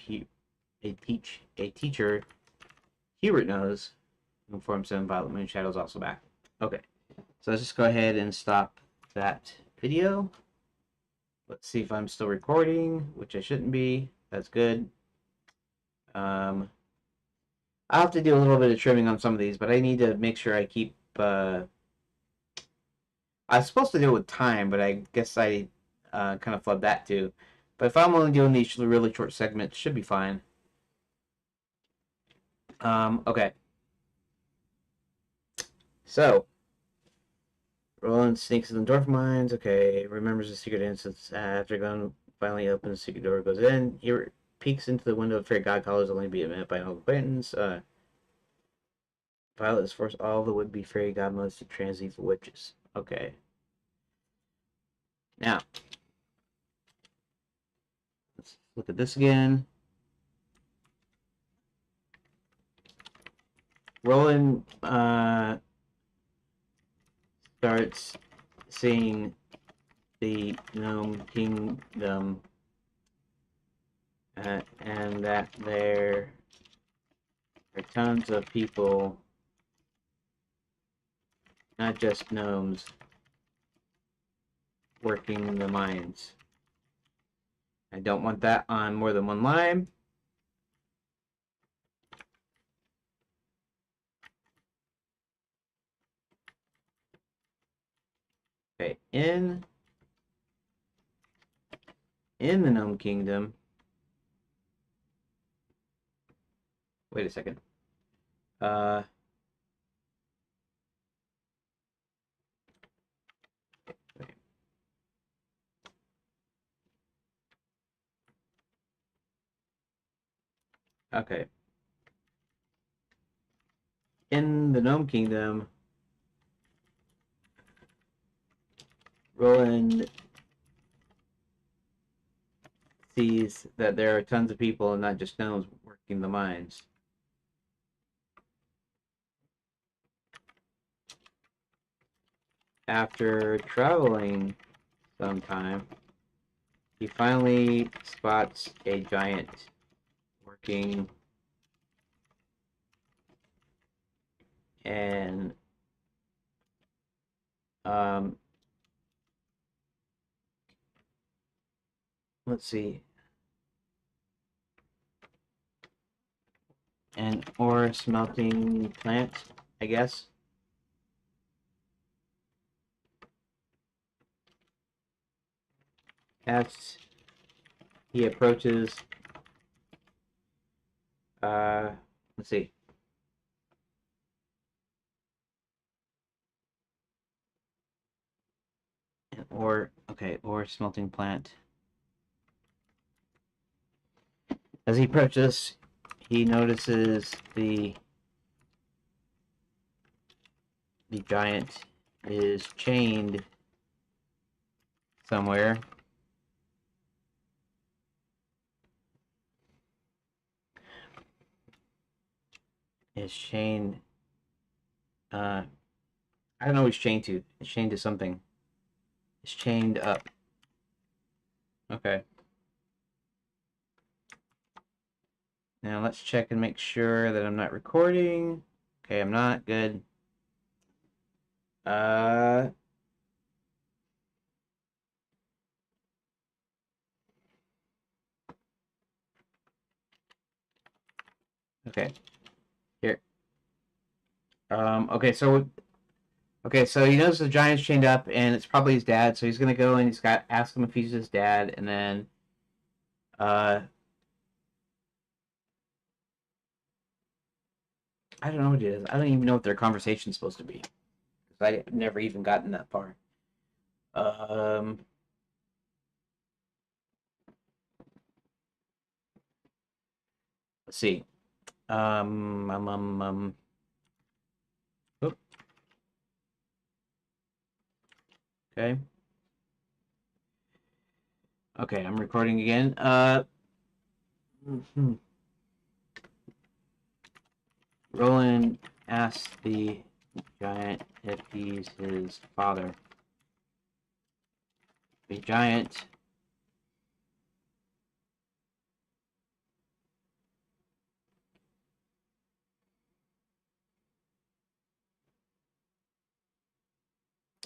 A teacher Hubert knows, who informs him Violet Moon Shadow's also back. Okay, so let's just go ahead and stop that video. Let's see if I'm still recording, which I shouldn't be. That's good. I'll have to do a little bit of trimming on some of these, but I need to make sure I keep. I was supposed to do it with time, but I guess I kind of flubbed that too. But if I'm only doing these really short segments, should be fine. Okay. So, Roland sneaks in the dwarf mines. Okay, remembers the secret instance after Gun finally opens the secret door, goes in. He peeks into the window of Fairy God College, only to be met by an old acquaintance. Violet has forced all the would-be fairy godmothers to trans evil witches. Okay. Now, let's look at this again. Roland starts seeing the Gnome Kingdom and that there are tons of people, not just gnomes, working the mines. I don't want that on more than one line. Okay, in the Gnome Kingdom. Wait a second. Okay. In the Gnome Kingdom, Roland sees that there are tons of people and not just gnomes working the mines. After traveling some time, he finally spots a giant working and let's see, an ore smelting plant, I guess. As he approaches, let's see. An ore, okay, ore smelting plant. As he approaches, he notices the giant is chained somewhere. Is chained. I don't know what he's chained to. It's chained to something. It's chained up. Okay. Now let's check and make sure that I'm not recording. Okay, I'm not. Good. Okay. Here. Okay, so he knows the giant's chained up, and it's probably his dad. So he's gonna go and he's got ask him if he's his dad, and then I don't know what it is. I don't even know what their conversation's supposed to be. I've never even gotten that far. Um, let's see. Um, um, um, um. Oop, okay. Okay, I'm recording again. Hmm. Roland asks the giant if he's his father. The giant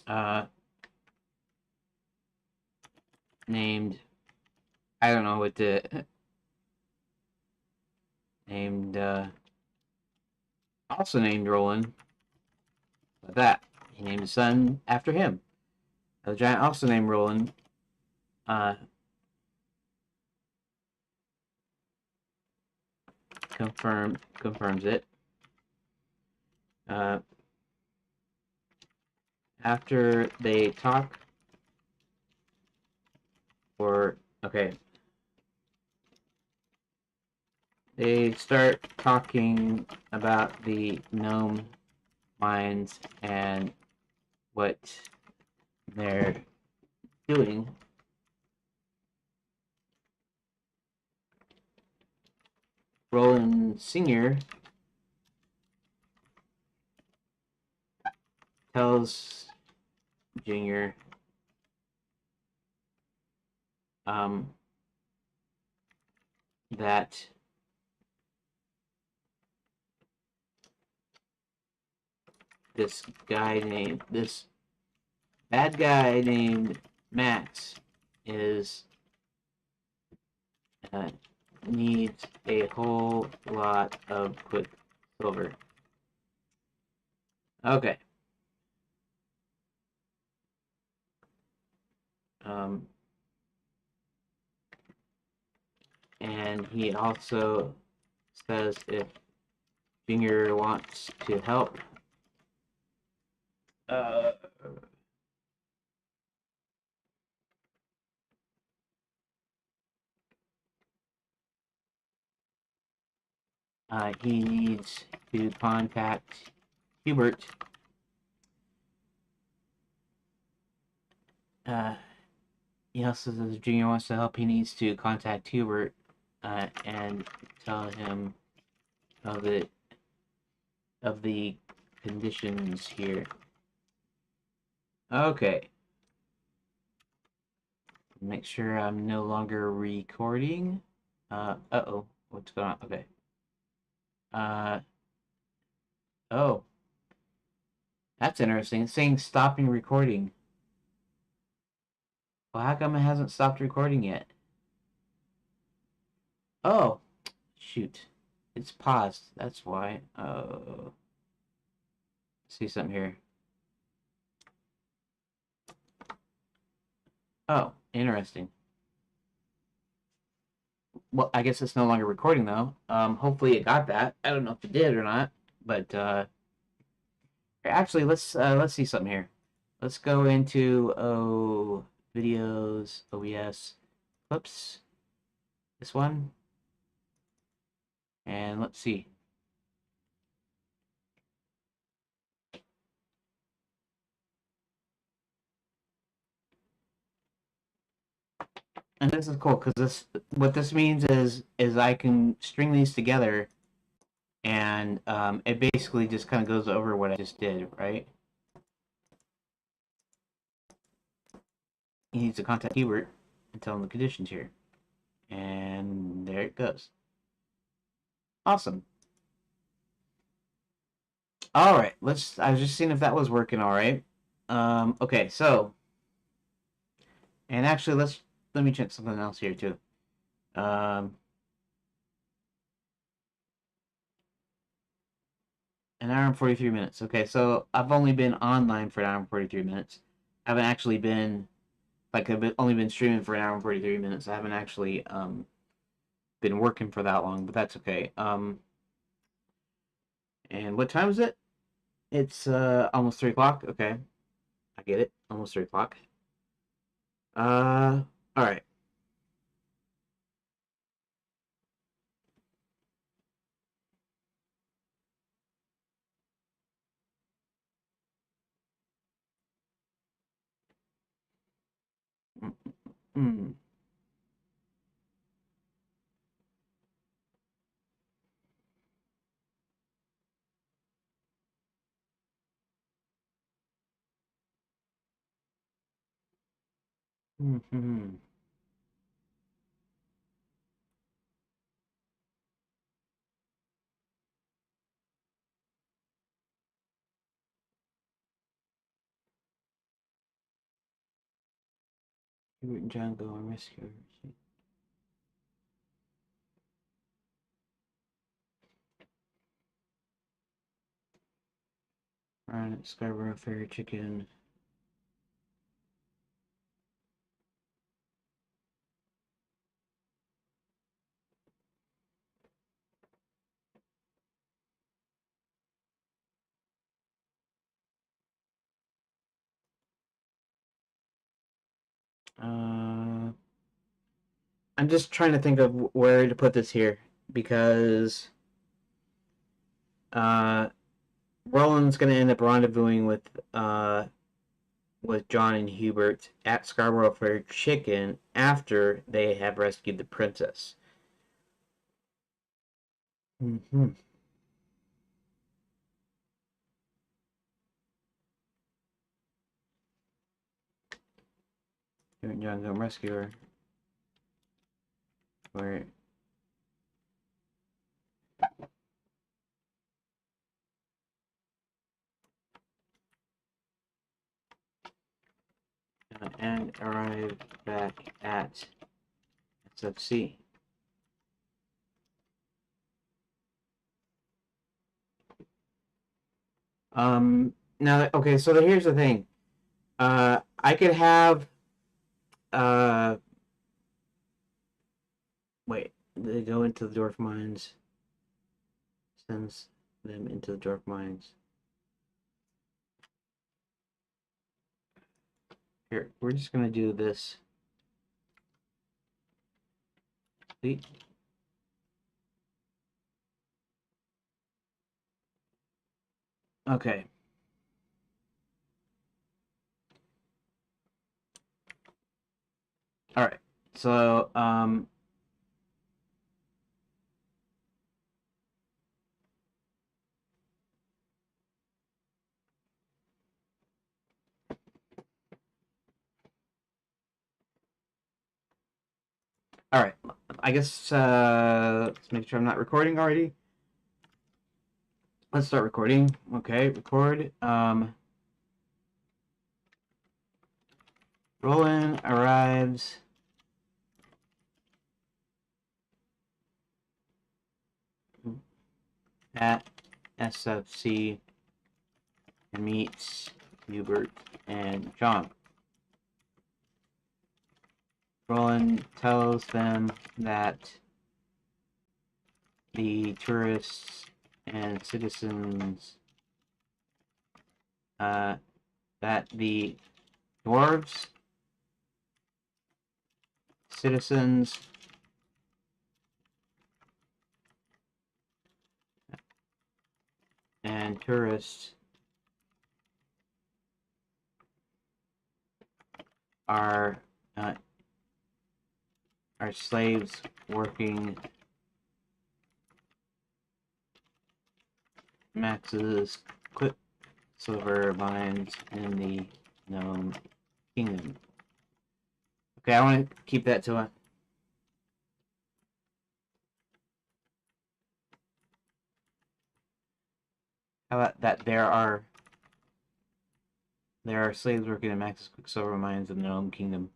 uh named, I don't know what the named also named Roland. Like that. He named his son after him. The giant also named Roland. Uh, confirms it. Uh, after they talk, or okay, they start talking about the gnome mines and what they're doing. Roland Sr. tells Junior um, that this bad guy named Max is uh, needs a whole lot of quicksilver. Okay. Um, and he also says if Junior wants to help, uh, he needs to contact Hubert. Uh, he also says if Junior wants to help, he needs to contact Hubert and tell him of it of the conditions here. Okay. Make sure I'm no longer recording. Uh-oh. What's going on? Okay. Uh, oh. That's interesting. It's saying stopping recording. Well, how come it hasn't stopped recording yet? Oh. Shoot. It's paused. That's why. See something here. Oh, interesting. Well, I guess it's no longer recording though. Hopefully it got that. I don't know if it did or not, but actually let's see something here. Let's go into videos, OBS, whoops, this one, and let's see. And this is cool because what this means is I can string these together, and it basically just kind of goes over what I just did, right? He needs to contact Hubert and tell him the conditions here, and there it goes. Awesome. All right, let's. I was just seeing if that was working. All right. Okay, so, and actually, let me check something else here too. Um, an hour and 43 minutes. Okay, so I've only been online for an hour and 43 minutes. I haven't actually been only been streaming for an hour and 43 minutes. I haven't actually been working for that long, but that's okay. And what time is it? It's almost 3 o'clock. Okay, I get it. Almost 3 o'clock. All right. Mm. Mm-hmm. Hubert and John go on rescue. Ryan at Scarborough Ferry Chicken. I'm just trying to think of where to put this here because uh, Roland's going to end up rendezvousing with John and Hubert at Scarborough Fair Chicken after they have rescued the princess. Mm-hmm. Hubert and John go rescue her. Where and arrive back at SFC. Now, okay, so here's the thing. I could have uh wait, they go into the dwarf mines, sends them into the dwarf mines. Here, we're just gonna do this. Delete. Okay. All right. So, all right. I guess let's make sure I'm not recording already. Let's start recording. Okay, record. Roland arrives at SFC and meets Hubert and John. Roland tells them that the tourists and citizens, that the dwarves, citizens, and tourists are uh, are slaves working Max's quicksilver mines in the Gnome Kingdom. Okay, I want to keep that to a. How about that? There are slaves working in Max's quicksilver mines in the Gnome Kingdom.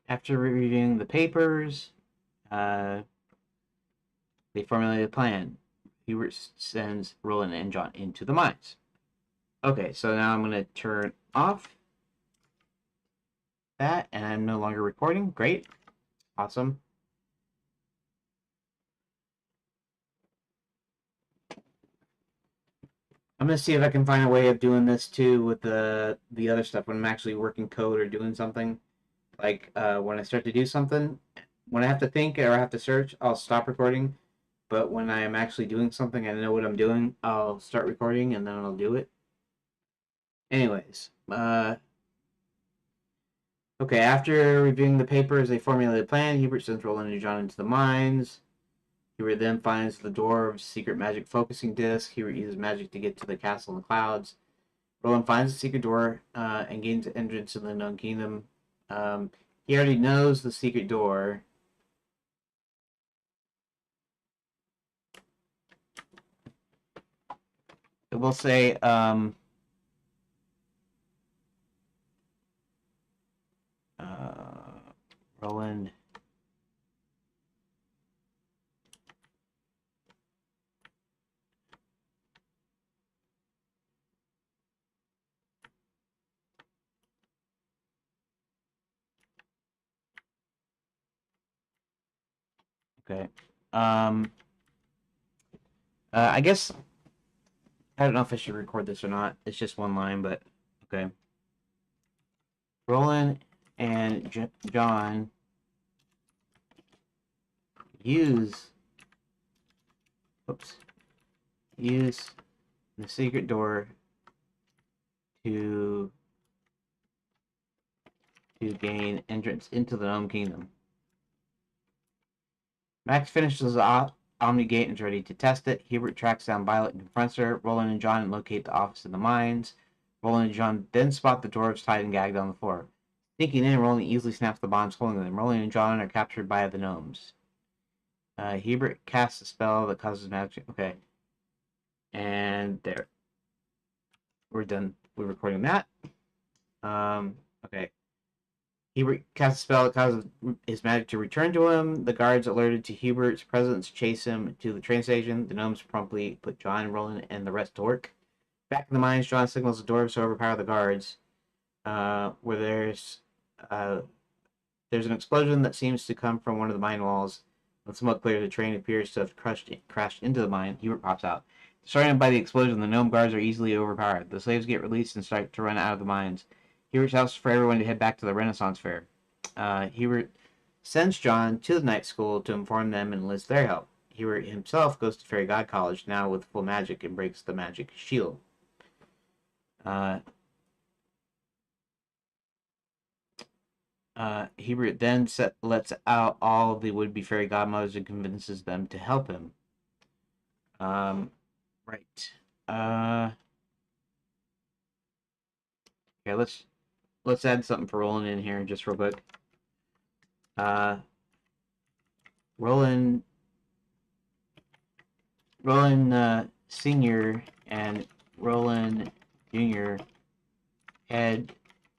After reviewing the papers, they formulate a plan. Hubert sends Roland and John into the mines. Okay, so now I'm going to turn off that, and I'm no longer recording. Great. Awesome. I'm gonna see if I can find a way of doing this too with the other stuff when I'm actually working code or doing something. Like when I start to do something, when I have to think or I have to search, I'll stop recording. But when I am actually doing something and I know what I'm doing, I'll start recording and then I'll do it. Anyways, okay. After reviewing the papers, they formulated a plan. Hubert sends Roland and John into the mines. Hubert then finds the dwarves' secret magic focusing disc. Hubert uses magic to get to the castle in the clouds. Roland finds the secret door and gains entrance to the known kingdom. He already knows the secret door. It will say Roland. Okay. I guess I don't know if I should record this or not. It's just one line, but okay. Roland and John use oops use the secret door to gain entrance into the Gnome Kingdom. Max finishes the Omni Gate and is ready to test it. Hubert tracks down Violet and confronts her. Roland and John locate the office in the mines. Roland and John then spot the dwarves tied and gagged on the floor. Sneaking in, Roland easily snaps the bonds holding them. Roland and John are captured by the gnomes. Hubert casts a spell that causes magic. Okay. And there. We're done. We're recording that. Okay. Hubert casts a spell that causes his magic to return to him. The guards, alerted to Hubert's presence, chase him to the train station. The gnomes promptly put John, Roland, and the rest to work. Back in the mines, John signals the dwarves to overpower the guards. Where there's an explosion that seems to come from one of the mine walls. When smoke clears, the train appears to have crashed into the mine. Hubert pops out. Starting by the explosion, the gnome guards are easily overpowered. The slaves get released and start to run out of the mines. Hubert shouts for everyone to head back to the Renaissance Fair. Hubert sends John to the night school to inform them and enlist their help. Hubert himself goes to Fairy God College, now with full magic, and breaks the magic shield. Hubert then lets out all of the would-be fairy godmothers and convinces them to help him. Right. Okay, let's add something for Roland in here just real quick. Roland Senior and Roland Junior head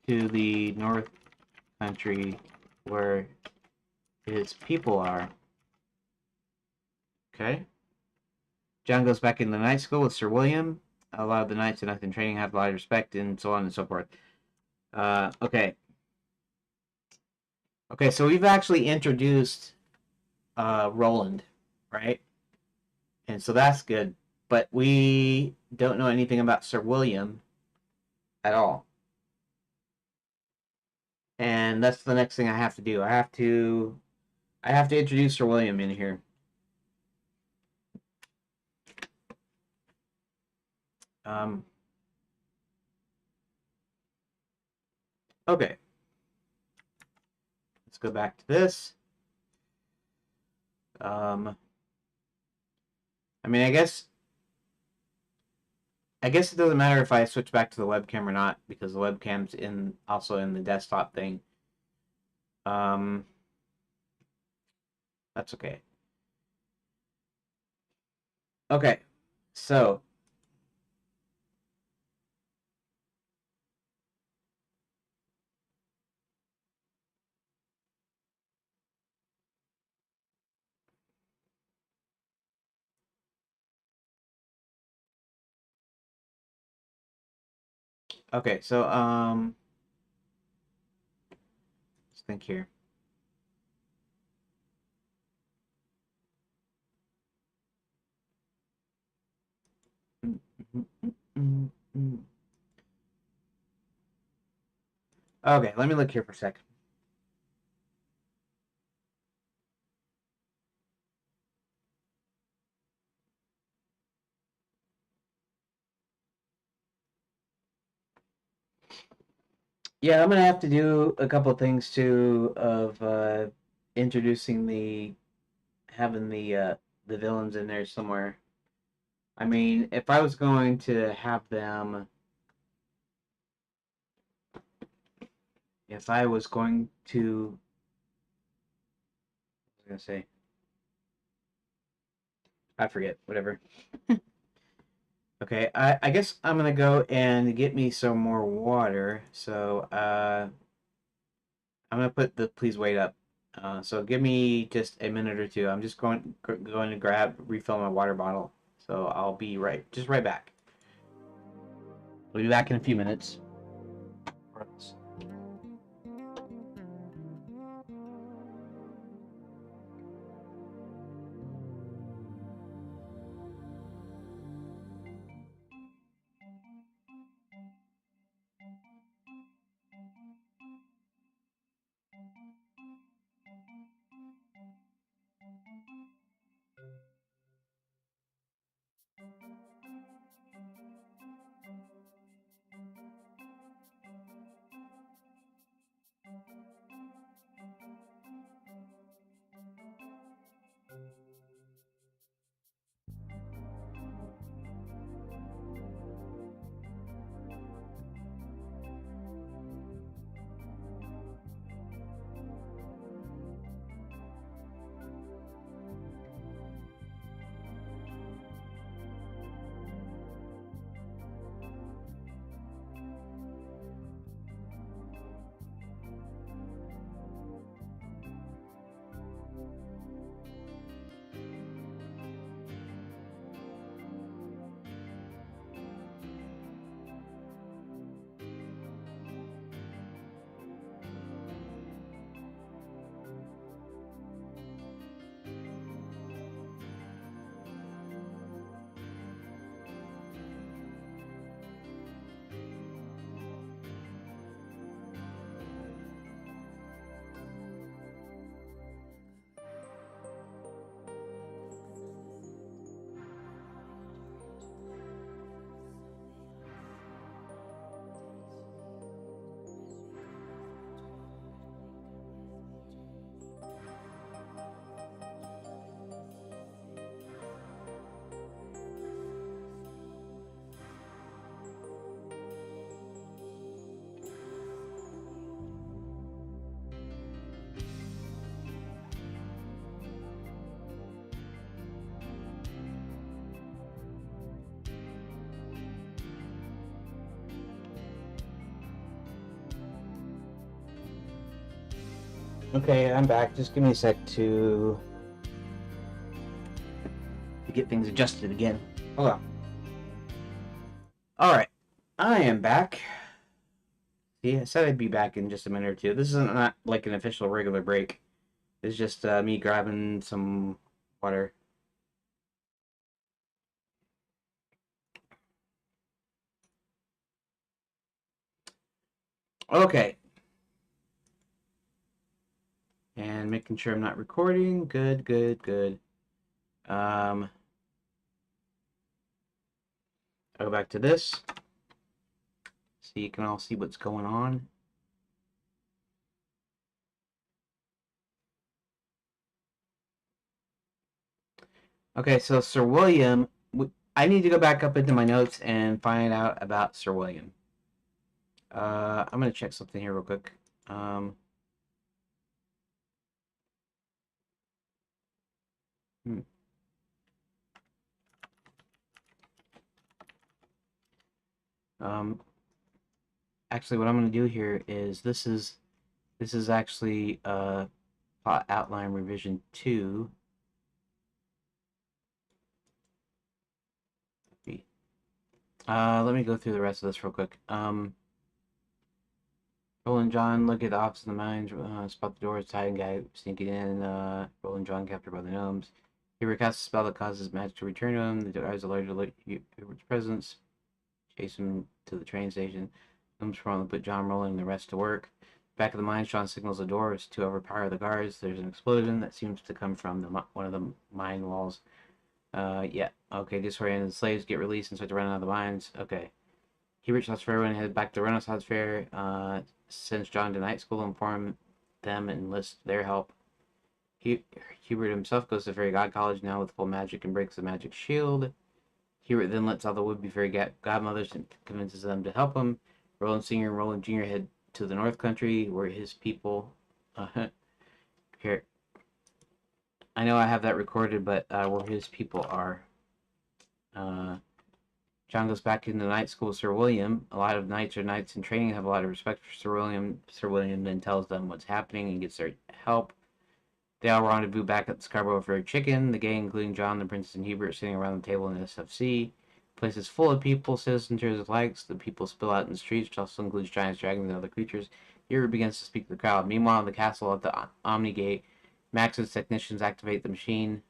to the North Country where his people are. Okay. John goes back in the night school with Sir William. A lot of the knights and in training have a lot of respect, and so on and so forth. Okay. Okay, so we've actually introduced Roland, right? And so that's good. But we don't know anything about Sir William at all. And that's the next thing I have to do. I have to introduce Sir William in here. Okay. Let's go back to this. I mean, I guess it doesn't matter if I switch back to the webcam or not because the webcam's also in the desktop thing. That's okay. Okay, so okay, so let's think here. Okay, let me look here for a sec. Yeah, I'm gonna have to do a couple of things too of introducing the having the villains in there somewhere. I mean, if I was going to have them, if I was going to, I was gonna say, I forget, whatever. Okay, I guess I'm gonna go and get me some more water. So I'm gonna put the please wait up. So give me just a minute or two. I'm just going to refill my water bottle. So I'll be right back. We'll be back in a few minutes. Okay, I'm back. Just give me a sec to get things adjusted again. Hold on. All right, I am back. See, I said I'd be back in just a minute or two. This isn't not like an official regular break. It's just me grabbing some water. Okay. And making sure I'm not recording. Good, good, good. I'll go back to this so you can all see what's going on. Okay, so Sir William, I need to go back up into my notes and find out about Sir William. I'm going to check something here real quick. Hmm. Um, Actually, what I'm going to do here is this is actually plot outline revision 2. Let me go through the rest of this real quick. Roland John look at the office of the mines, spot the doors, hiding guy sneaking in. Roland John captured by the gnomes. He recasts a spell that causes magic to return to him. The guys alert Hubert's presence. Chase him to the train station. Gnomes promptly put John Roland and the rest to work. Back of the mine, Sean signals the doors to overpower the guards. There's an explosion that seems to come from one of the mine walls. Yeah. Okay, disoriented slaves get released and start to run out of the mines. Okay. Hubert shots for everyone and heads back to the Renaissance Fair. Sends John to night school to inform them and enlist their help. Hubert himself goes to Fairy God College now with full magic and breaks the magic shield. Hubert then lets all the would-be fairy godmothers and convinces them to help him. Roland Senior and Roland Junior head to the North Country, where his people. Here, I know I have that recorded, but where his people are. John goes back into night school with Sir William. A lot of knights in training have a lot of respect for Sir William. Sir William then tells them what's happening and gets their help. They all rendezvous back at the Scarborough Fried Chicken. The gang, including John, the Princess, and Hubert, sitting around the table in the SFC. The place is full of people, citizens, of likes. The people spill out in the streets, which also includes giants, dragons, and other creatures. Hubert begins to speak to the crowd. Meanwhile, in the castle at the Omni Gate, Max's technicians activate the machine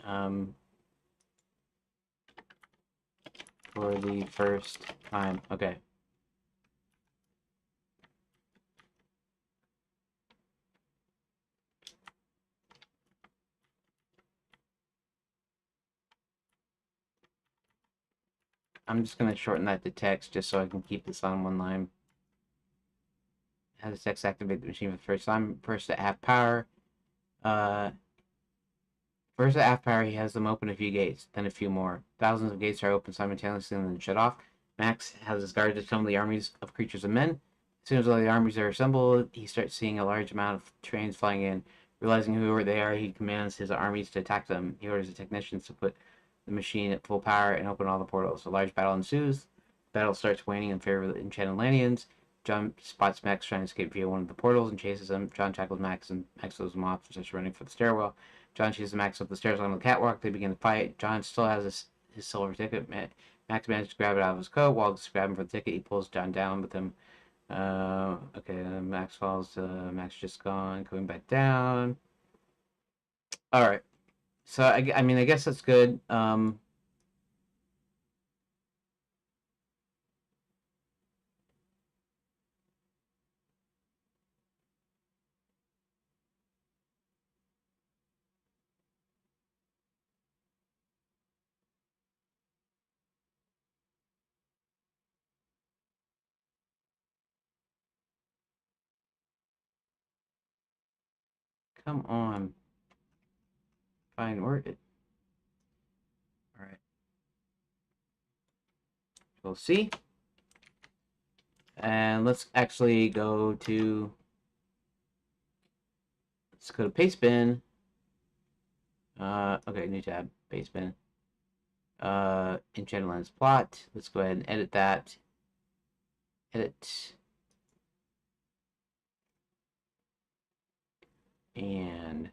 for the first time. Okay. I'm just going to shorten that to text just so I can keep this on one line. How does text activate the machine for the first time? First at half power. First at half power, he has them open a few gates, then a few more. Thousands of gates are opened simultaneously and then shut off. Max has his guards assemble the armies of creatures and men. As soon as all the armies are assembled, he starts seeing a large amount of trains flying in. Realizing whoever they are, he commands his armies to attack them. He orders the technicians to put the machine at full power and open all the portals. A large battle ensues. The battle starts waning in favor of the enchanted Landians. John spots Max trying to escape via one of the portals and chases him. John tackles Max and Max throws him off and starts running for the stairwell. John chases Max up the stairs on the catwalk. They begin to fight. John still has his silver ticket. Max manages to grab it out of his coat. While grabbing for the ticket, he pulls John down with him. Okay, Max falls. Max just gone. Coming back down. All right. So I mean, I guess that's good. Come on. Fine, word. All right. We'll see. And let's actually go to. Let's go to Pastebin. Okay, new tab. Pastebin. Enchanted Lands plot. Let's go ahead and edit that. Edit. And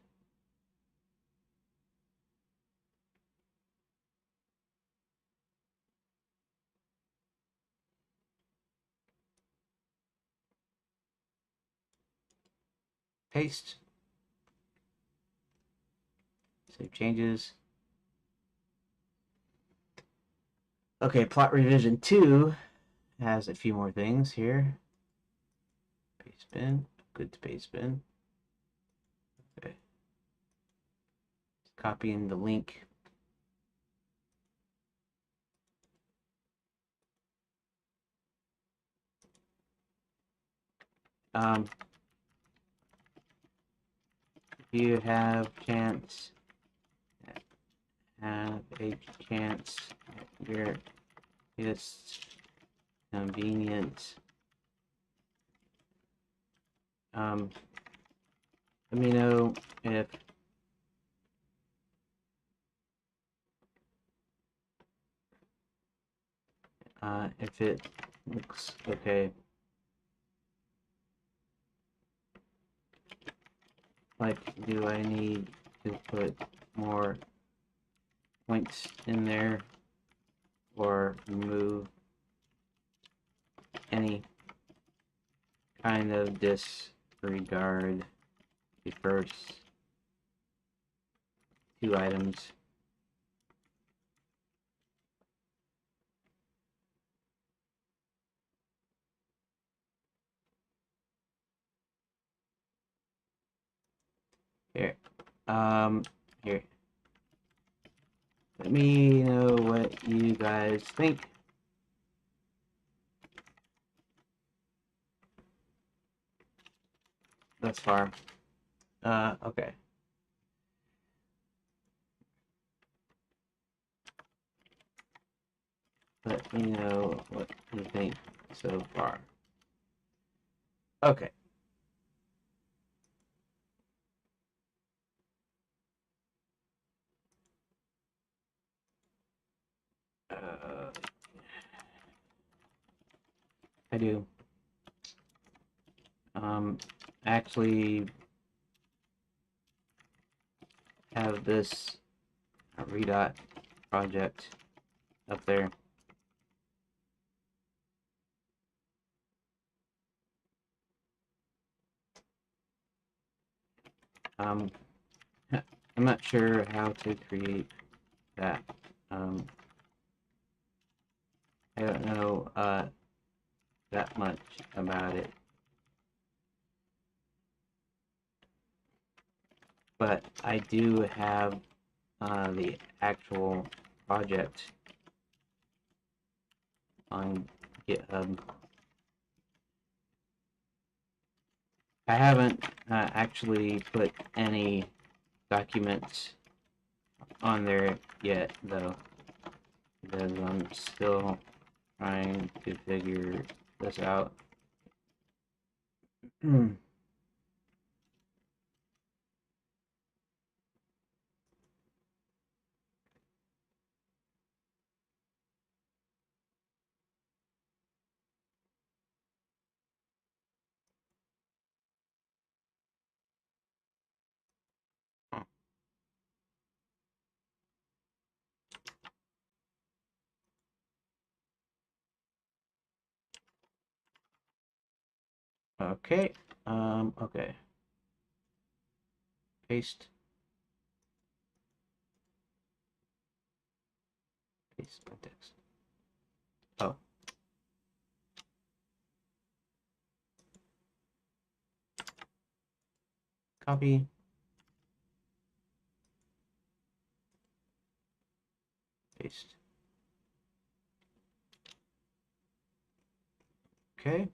paste. Save changes. Okay, plot revision 2 has a few more things here. Pastebin. Good to Pastebin. Okay. Copying the link. If you have a chance at your convenience, let me know if it looks okay. Like, do I need to put more points in there or remove any kind of disregard the first 2 items? Here. Here. Let me know what you guys think. Thus far. Okay. Let me know what you think so far. Okay. Uh, I do. Actually have this Redot project up there. Um, I'm not sure how to create that. I don't know that much about it, but I do have the actual project on GitHub. I haven't actually put any documents on there yet, though, because I'm still trying to figure this out. Okay. Okay. Paste. Paste my text. Oh. Copy. Paste. Okay.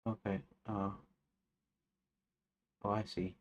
Okay. Oh, I see.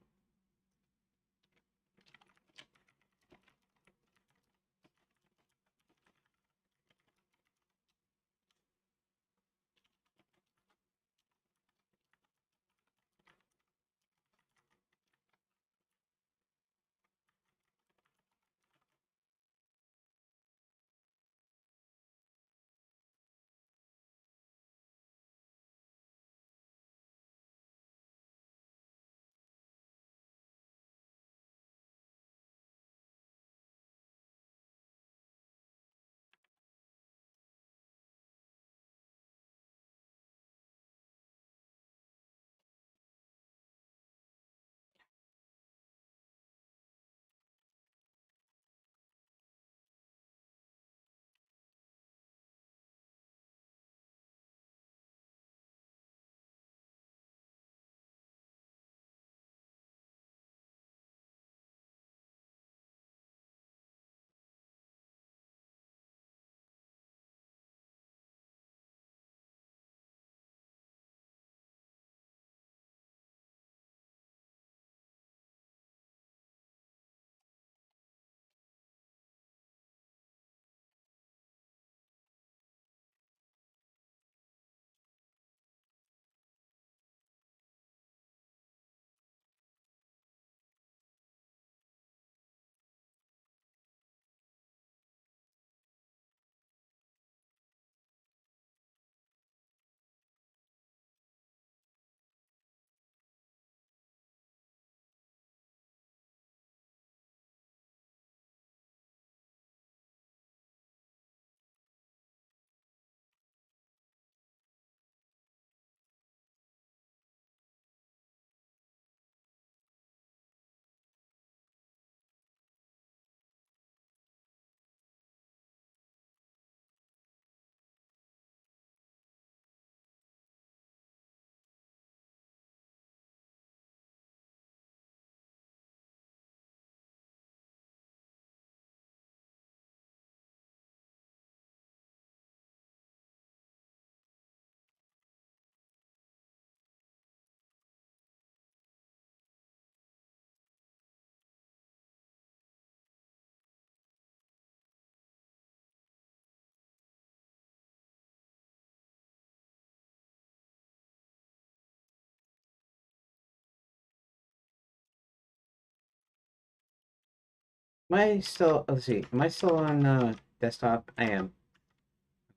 Am I still, let's see, am I still on desktop? I am.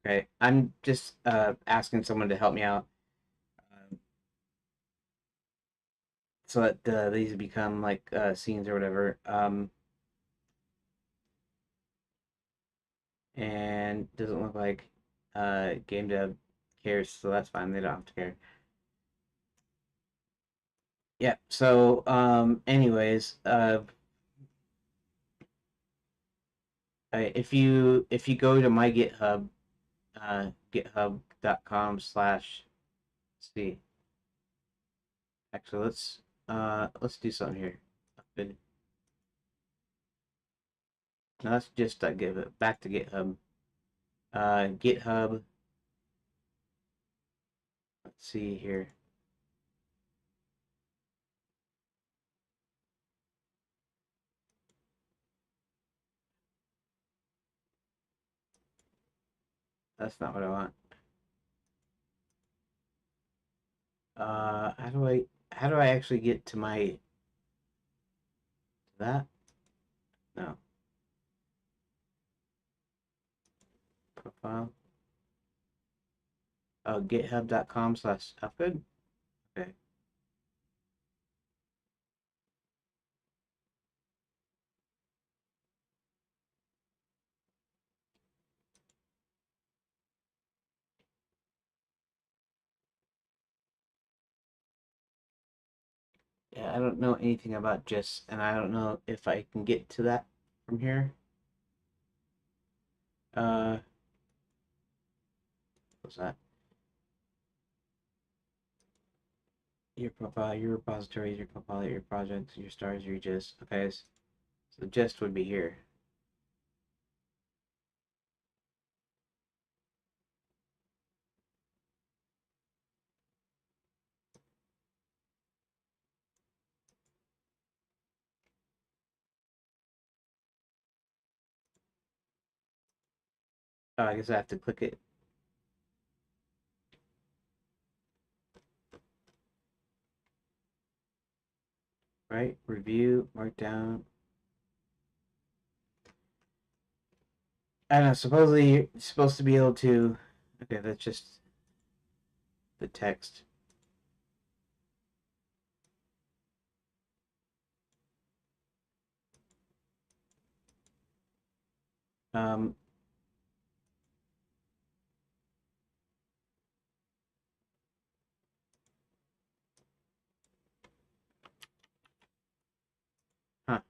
Okay, I'm just asking someone to help me out so that these become like scenes or whatever. And doesn't look like game dev cares, so that's fine. They don't have to care. Yeah. So, anyways, if you go to my GitHub, github.com/, see. Actually, let's do something here. Good. No, let's just give it back to GitHub. GitHub. Let's see here. That's not what I want. How do I actually get to my that? No. Profile. Oh, github.com/upgood. Okay. Yeah, I don't know anything about gist, and I don't know if I can get to that from here. Uh, what's that? Your profile, your repositories, your profile, your projects, your stars, your gist. Okay, so the gist would be here. Oh, I guess I have to click it. Right? Review, markdown. I don't know. Supposedly, you're supposed to be able to. Okay, that's just the text. Um, huh.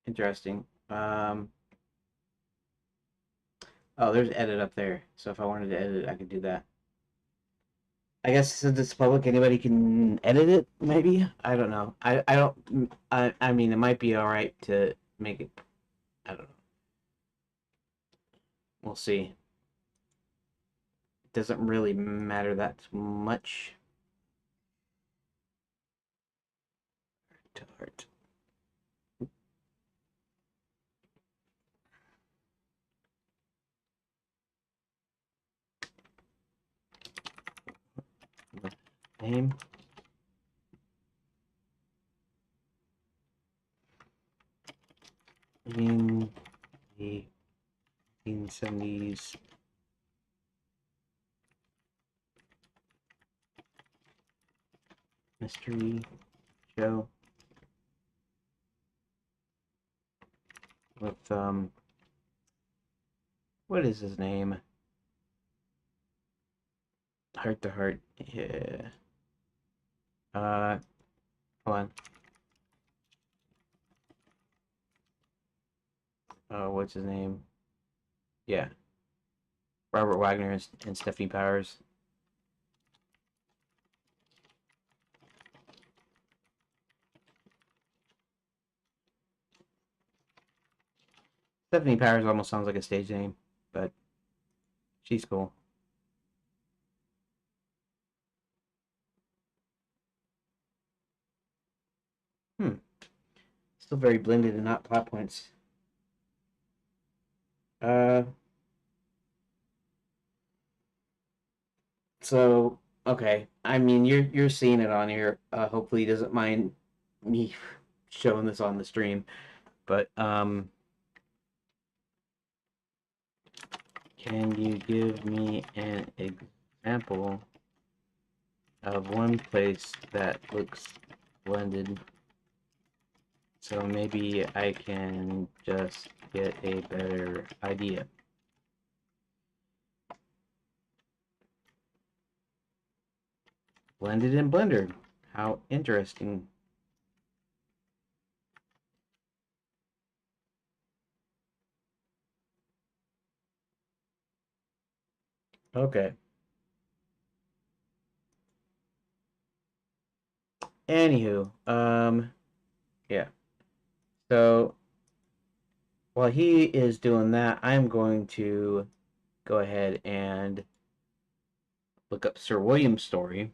Interesting. Oh, there's edit up there. So if I wanted to edit it, I could do that. I guess since it's public, anybody can edit it. Maybe I don't know. I don't. I mean, it might be all right to make it. I don't know. We'll see. It doesn't really matter that much. To heart. Name. In the 1970s. Mystery show with what is his name? Heart to Heart. Yeah. Uh, hold on. What's his name? Yeah, Robert Wagner and Stephanie Powers. Stephanie Powers almost sounds like a stage name, but she's cool. Hmm. Still very blended and not plot points. Uh, so okay. I mean, you're seeing it on here. Hopefully, he doesn't mind me showing this on the stream. But can you give me an example of one place that looks blended so maybe I can just get a better idea? Blended in Blender. How interesting. Okay. Anywho, yeah. So while he is doing that, I'm going to go ahead and look up Sir William's story.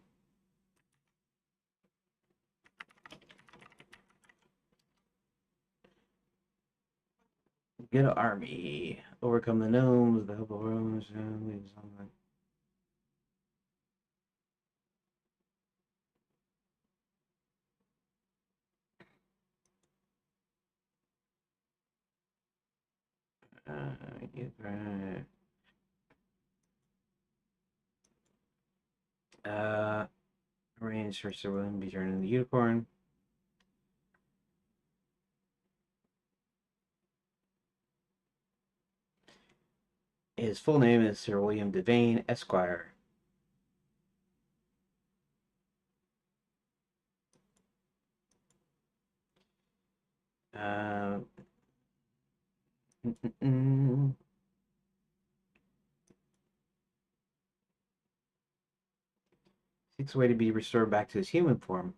Get an army, overcome the gnomes, with the help of Romans, and lead something. Get right. Arrange for Sir William to be turned into a unicorn. His full name is Sir William Devane, Esquire. Uh, Seeks a way to be restored back to his human form.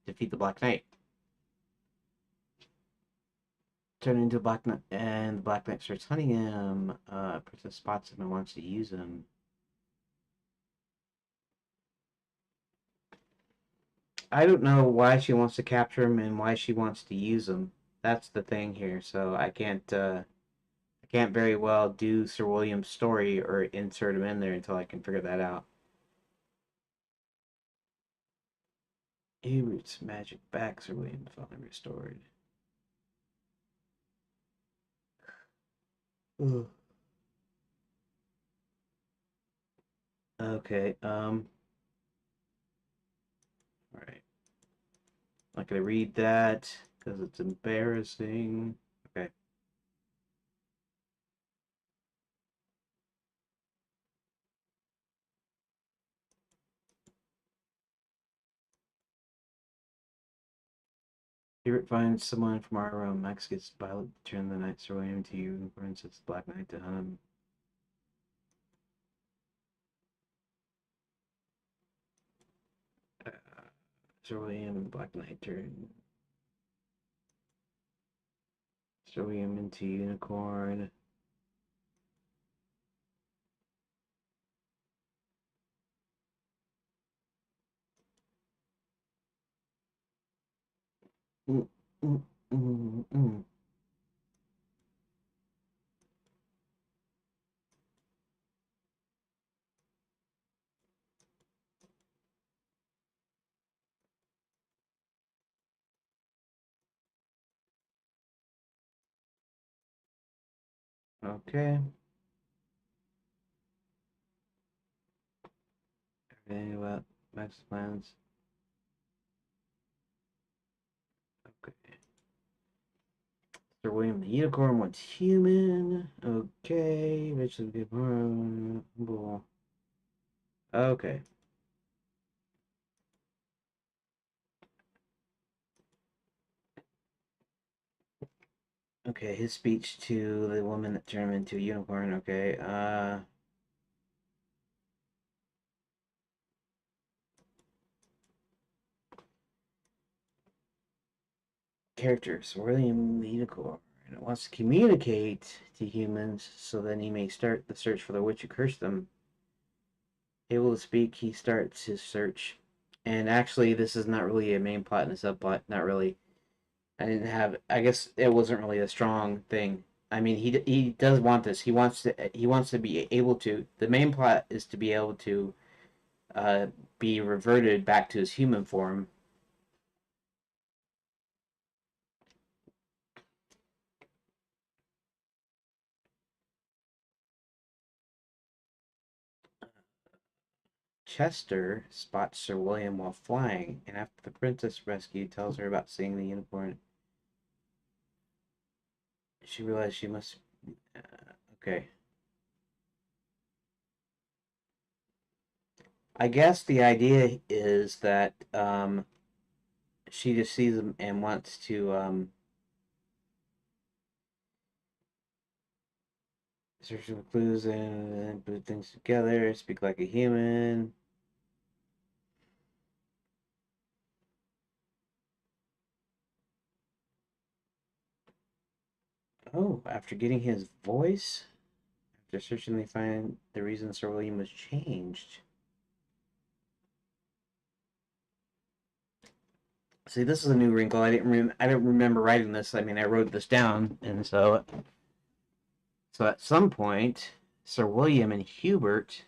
Defeat the Black Knight. Turn into a Black Knight, and the Black Knight starts hunting him. Princess spots him and wants to use him. I don't know why she wants to capture him and why she wants to use him. That's the thing here. So I can't very well do Sir William's story or insert him in there until I can figure that out. Ebert's magic back, Sir William finally restored. Ugh. Okay, all right. I'm not gonna read that because it's embarrassing. Okay. Ebert finds someone from our room. Max gets Violet to turn the Night Sir William to unicorn, sets the Black Knight to hunt him. Uh, Sir William and Black Knight turn Sir William into unicorn. Mm, mm, mm, mm. Okay. Everything about Max's plans. Okay. Sir William the Unicorn wants human. Okay. Eventually be humble. Okay. Okay, his speech to the woman that turned him into a unicorn. Okay. Characters. William the Unicorn wants to communicate to humans so then he may start the search for the witch who cursed them. Able to speak, he starts his search. And actually, this is not really a main plot and a subplot. Not really. I didn't have. I guess it wasn't really a strong thing. I mean, he does want this. He wants to be able to. The main plot is to be able to uh, be reverted back to his human form. Chester spots Sir William while flying, and after the princess rescue tells her about seeing the unicorn, she realizes she must. Okay. I guess the idea is that she just sees him and wants to search for clues and put things together, speak like a human. Oh, after getting his voice, after searching, they find the reason Sir William was changed. See, this is a new wrinkle. I don't remember writing this. I mean, I wrote this down, and so at some point, Sir William and Hubert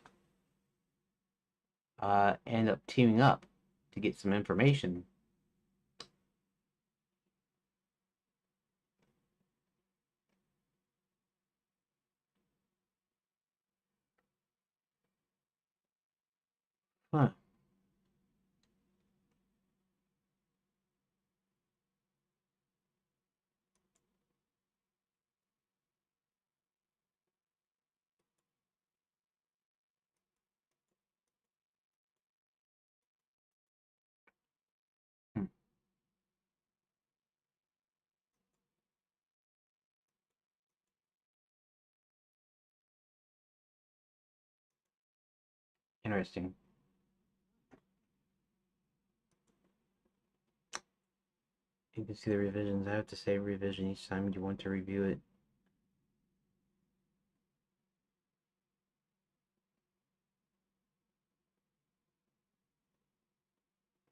end up teaming up to get some information. Huh. Hmm. Interesting. You can see the revisions. I have to save revision each time you want to review it.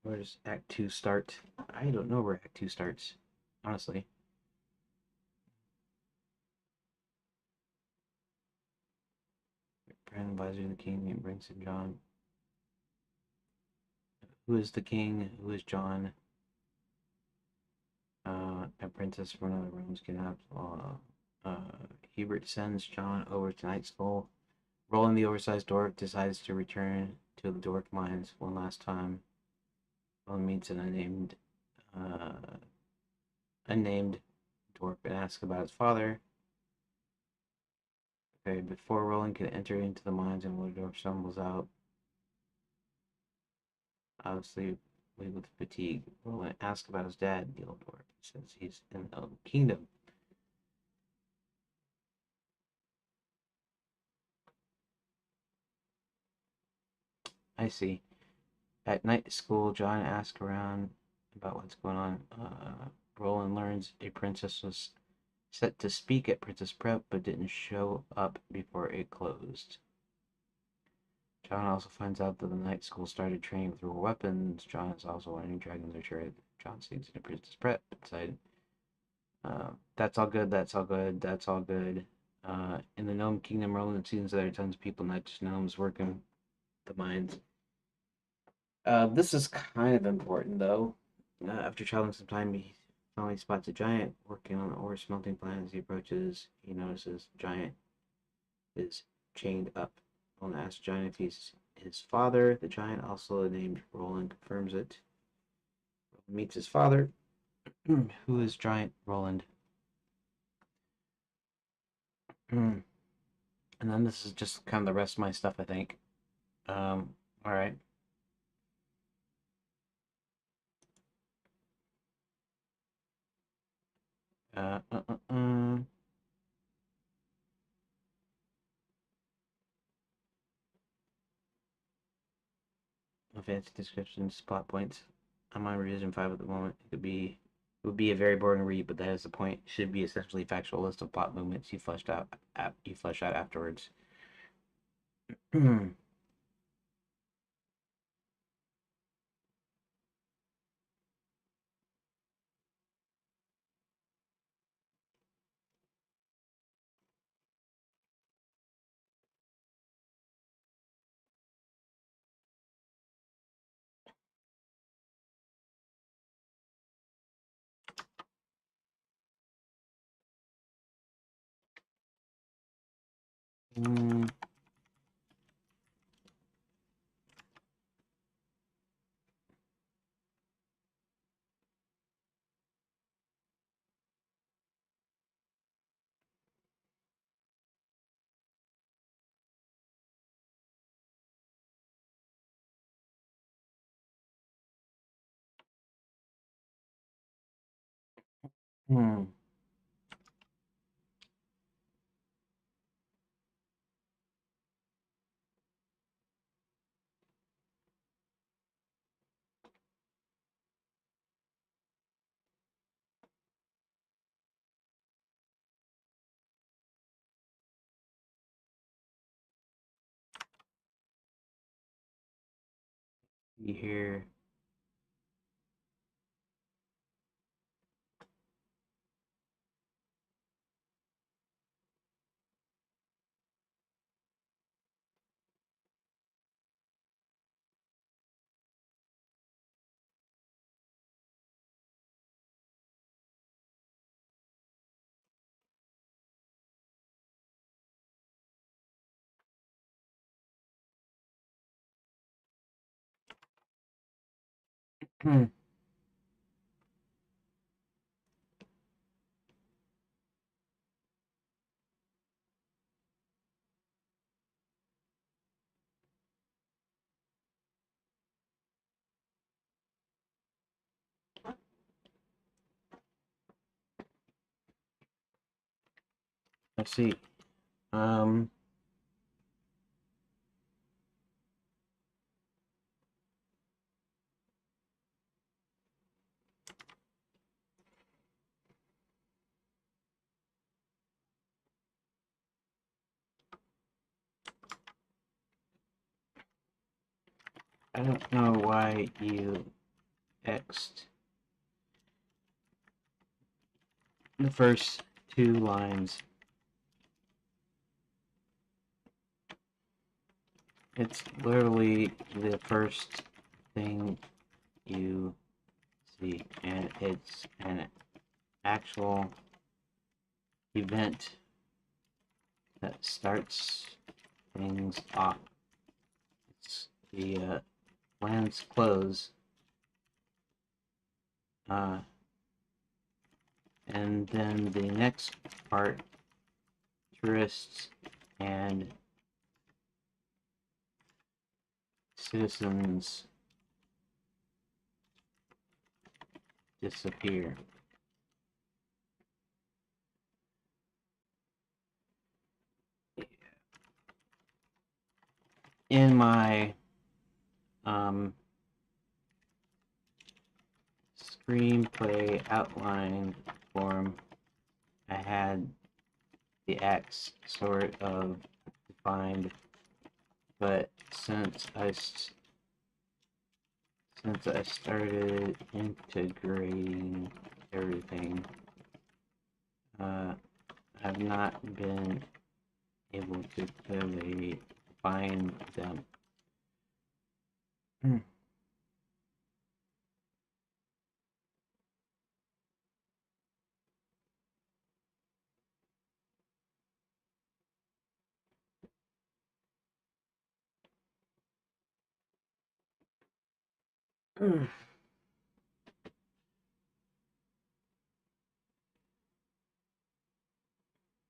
Where does Act 2 start? I don't know where Act 2 starts, honestly. Grand Advisor of the King and brings in John. Who is the king? Who is John? A princess from another realm is kidnapped. Hubert sends John over to Night School. Rolling the oversized dwarf decides to return to the dwarf mines one last time. Roland meets an uh, unnamed dwarf and asks about his father. Okay, before Roland can enter into the mines and Woodorf stumbles out, obviously with fatigue. Roland asks about his dad, the old dwarf. He says he's in the kingdom. I see. At night school, John asks around about what's going on. Roland learns a princess was set to speak at Princess Prep but didn't show up before it closed. John also finds out that the night school started training with real weapons. John is also learning dragons are sure. John sneaks into Princess Prep inside. That's all good. That's all good. That's all good. In the Gnome Kingdom, Roland seems there are tons of people, not just gnomes, working the mines. This is kind of important, though. After traveling some time, he finally spots a giant working on the ore smelting plant. As he approaches, he notices the giant is chained up. Roland asks Giant if he's his father. The giant, also named Roland, confirms it. Roland meets his father, who is Giant Roland. And then this is just kind of the rest of my stuff, I think. All right. Uh, uh, uh, uh. Fancy descriptions, plot points. I'm on revision 5 at the moment. It would be a very boring read, but that is the point. It should be essentially a factual list of plot movements you flesh out afterwards. Mm. Hmm. See here. Hmm. Let's see. Um. I don't know why you X'd the first two lines. It's literally the first thing you see, and it's an actual event that starts things off. It's the lands close, uh, and then the next part, tourists and citizens disappear. In my um, screenplay outline form, I had the acts sort of defined, but since I started integrating everything, I've not been able to clearly define them.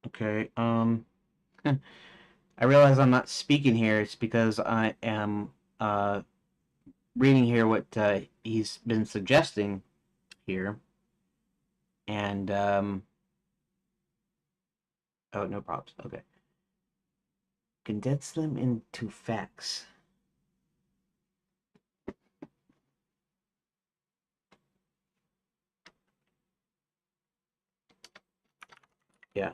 Okay, I realize I'm not speaking here. It's because I am reading here what he's been suggesting here, and oh, no problems. Okay, condense them into facts. Yeah.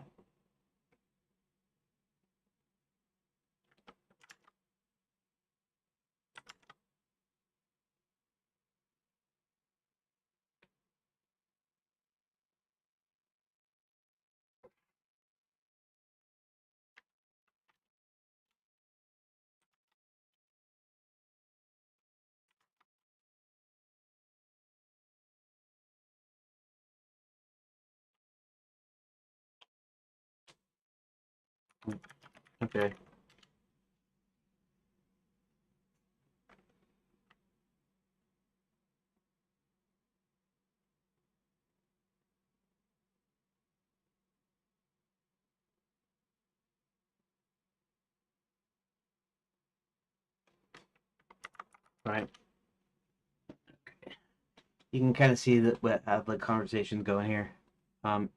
Okay. Right. You can kind of see that how the conversation's going here. Um,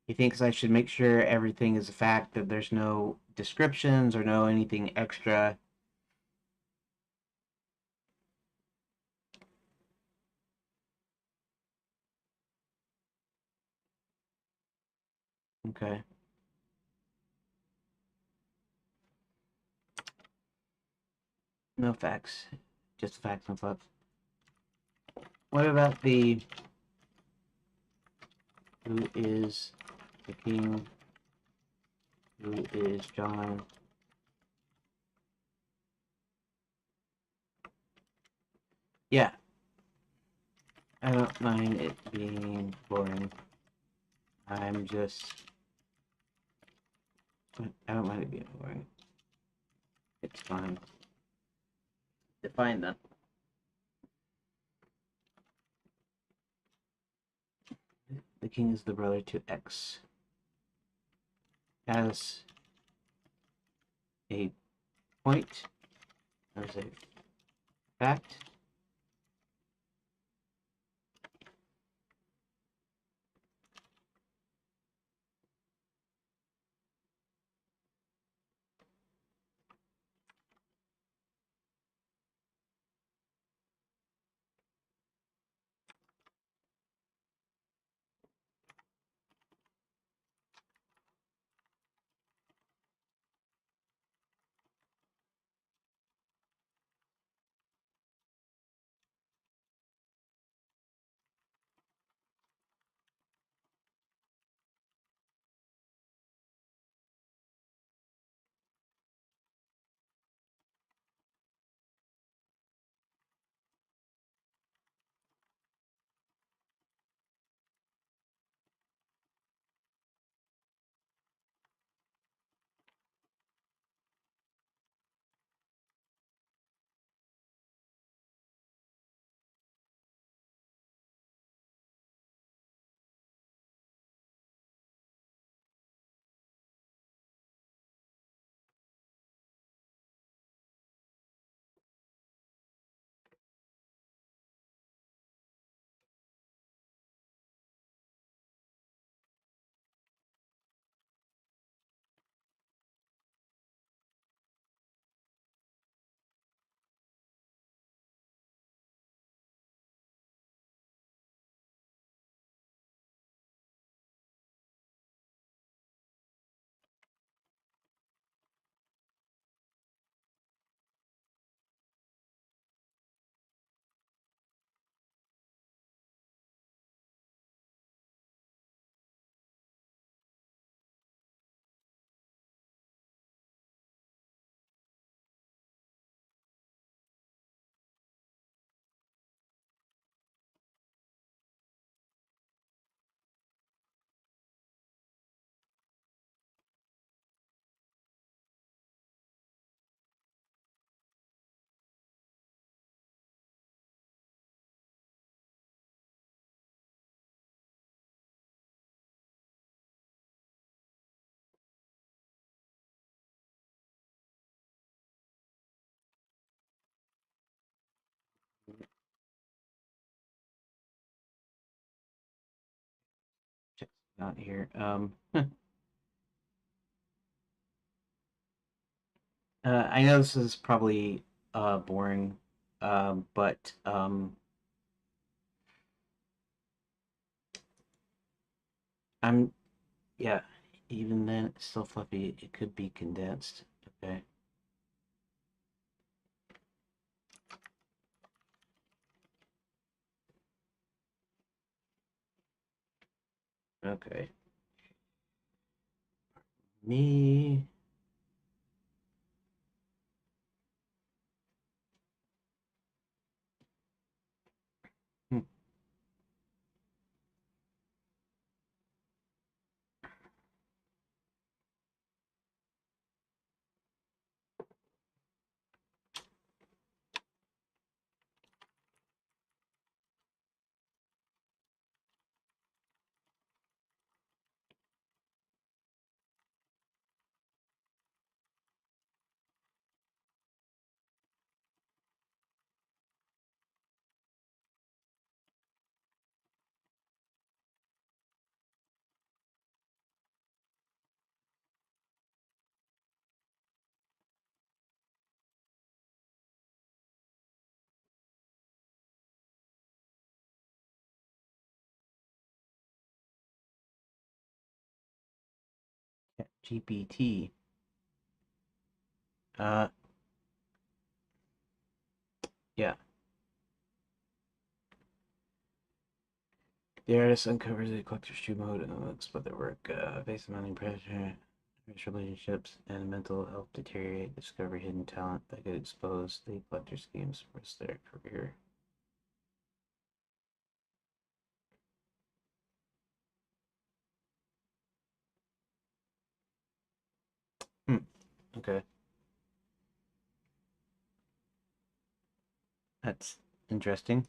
he thinks I should make sure everything is a fact, that there's no descriptions or no anything extra. Okay. No facts. Just facts and fluff. What about the who is the king? Who is John? Yeah, I don't mind it being boring. I'm just. I don't mind it being boring. It's fine. Define them. The king is the brother to X. As a point, as a fact, check out here. I know this is probably boring, but I'm yeah. Even then, it's still fluffy. It could be condensed. Okay. Okay. Me. Hmm. GPT. Uh, yeah. The artist uncovers the collector's true mode and looks but their work based on mounting pressure, relationships, and mental health deteriorate. Discover hidden talent that could expose the collector's schemes for their career. Hmm. Okay, that's interesting.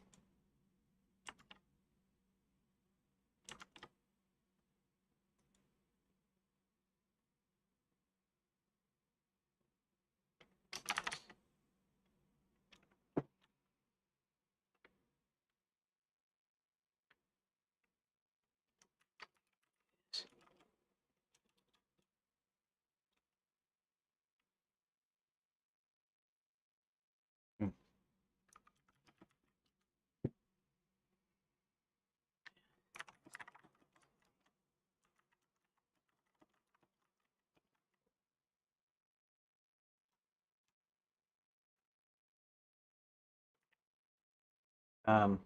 Hmm. Um,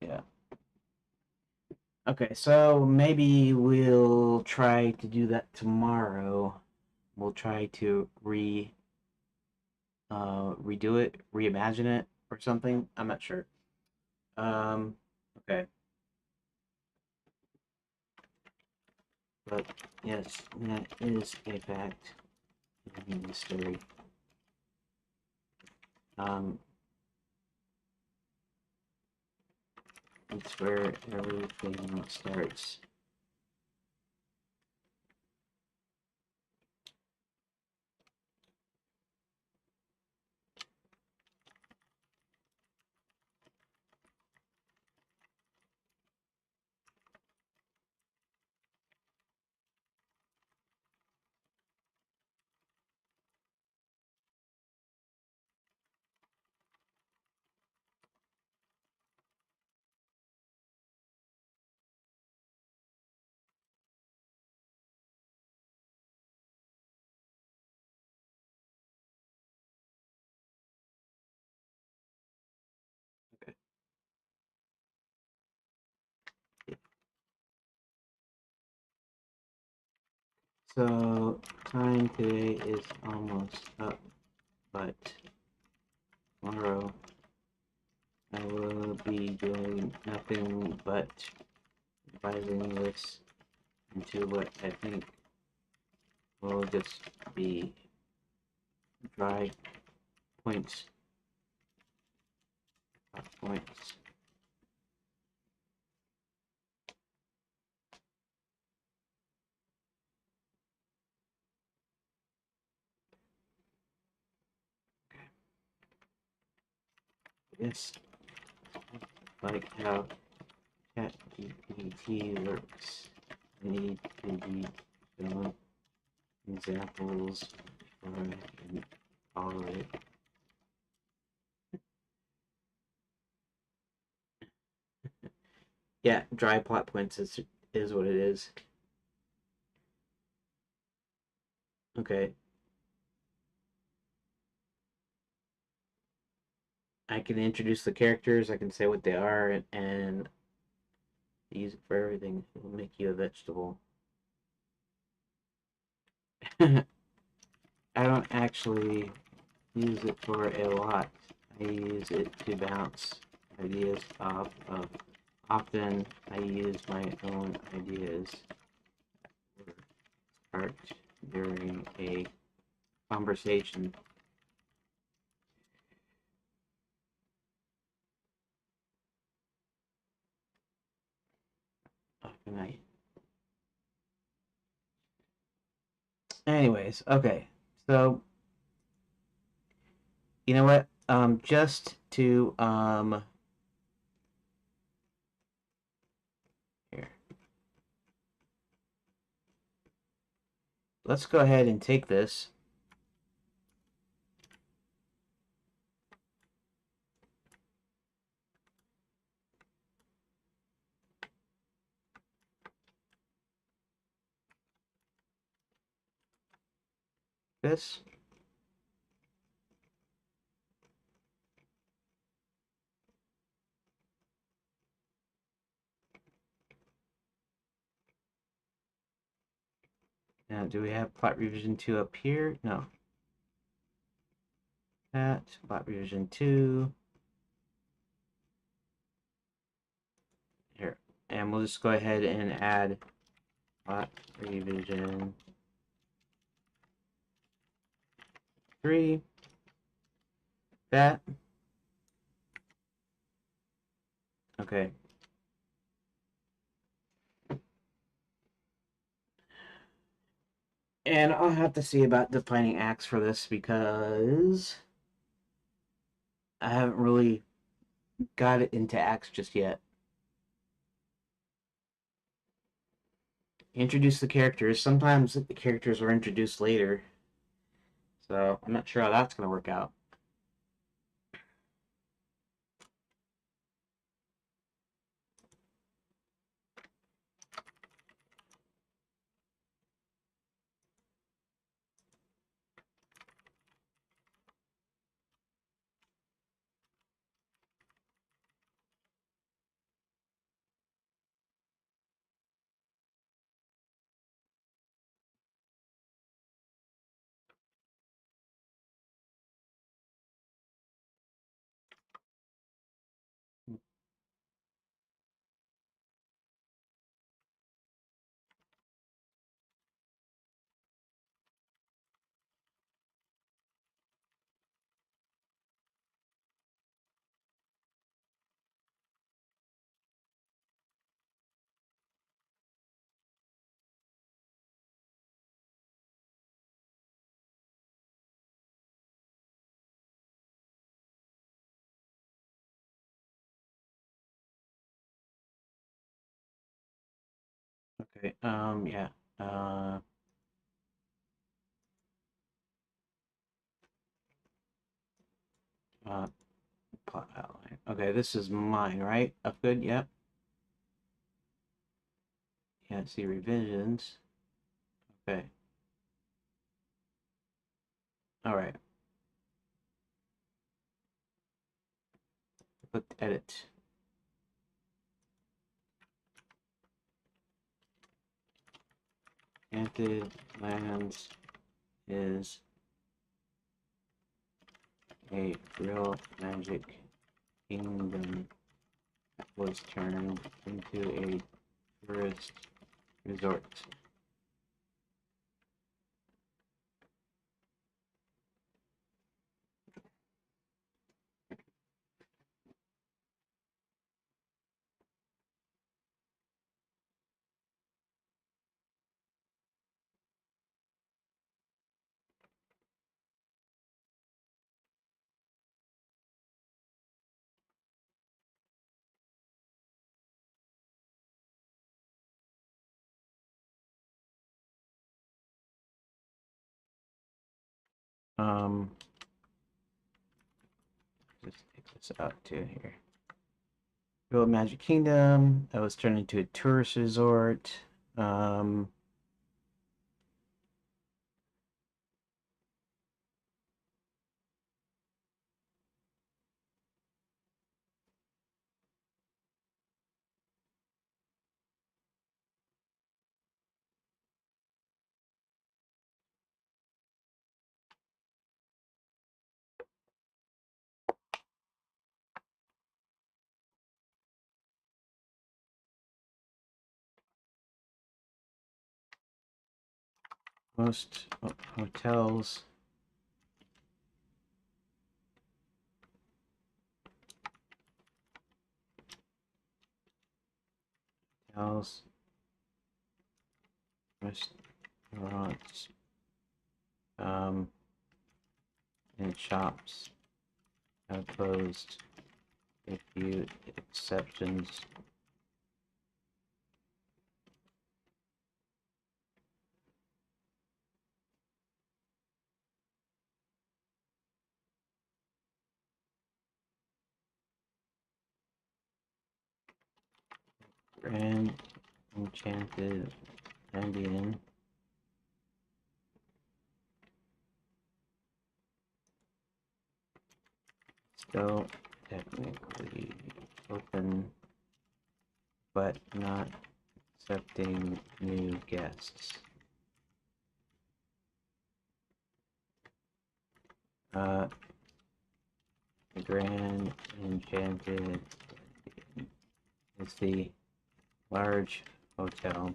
yeah. Okay, so maybe we'll try to do that tomorrow. We'll try to redo it, reimagine it, or something. I'm not sure. Um, okay, but yes, that is a fact in the story. Um, it's where everything starts. Okay. So time today is almost up, but tomorrow I will be doing nothing but revising this into what I think will just be dry points, points. It's like how ChatGPT works. I need to be shown examples before I can follow it. Yeah, dry plot points is what it is. Okay, I can introduce the characters. I can say what they are, and use it for everything. It will make you a vegetable. I don't actually use it for a lot. I use it to bounce ideas off of. Often I use my own ideas for art during a conversation. Often I. Anyways, okay. So you know what? Just to here. let's go ahead and take this. This. Now, do we have plot revision 2 up here? No. That, plot revision 2. Here. And we'll just go ahead and add plot revision 3. That. Okay. And I'll have to see about defining acts for this because I haven't really got it into acts just yet. Introduce the characters. Sometimes the characters are introduced later. So I'm not sure how that's going to work out. Okay, yeah. Uh, Plot outline. Okay, this is mine, right? Up good, yep. Can't see revisions. Okay. All right. Click edit. Enchanted Lands is a real magic kingdom that was turned into a tourist resort. Just take this out to here. Real Magic Kingdom that was turned into a tourist resort. Most hotels restaurants, and shops have closed. A few exceptions. Grand Enchanted Indian. Still technically open, but not accepting new guests. The Grand Enchanted is the large hotel.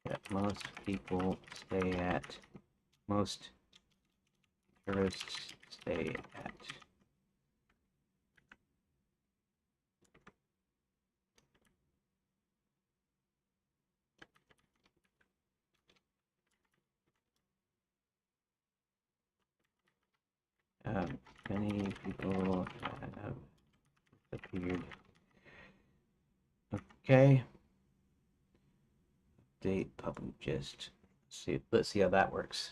That most people stay at. Most tourists stay at. Many people have appeared. Okay. Update public gist. Let's see how that works.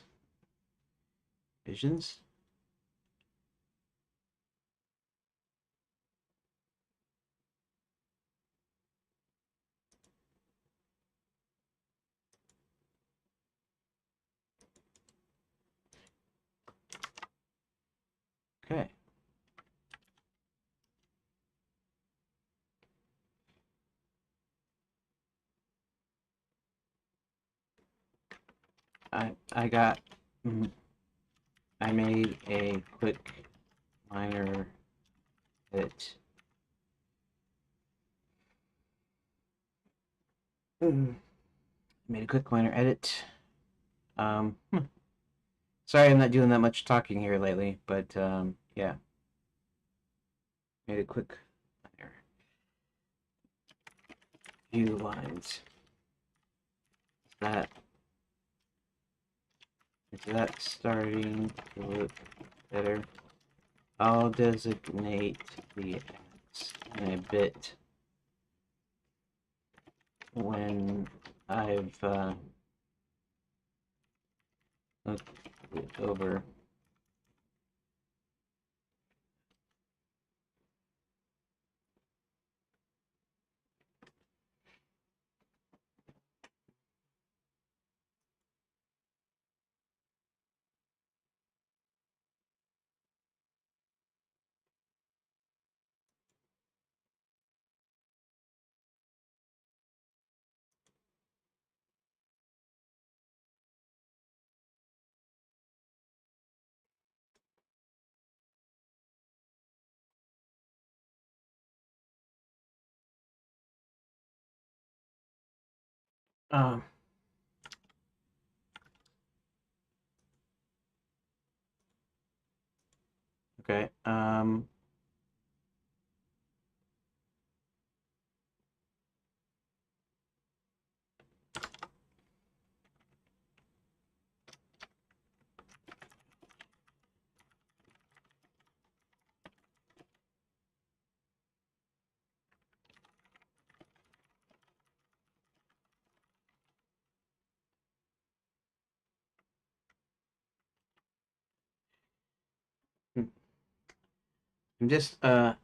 Visions. Okay. I got I made a quick minor edit. Made a quick minor edit. Sorry, I'm not doing that much talking here lately, but yeah, made a quick minor few lines. Is that starting to look better? I'll designate the X in a bit when I've looked it over. Um, okay.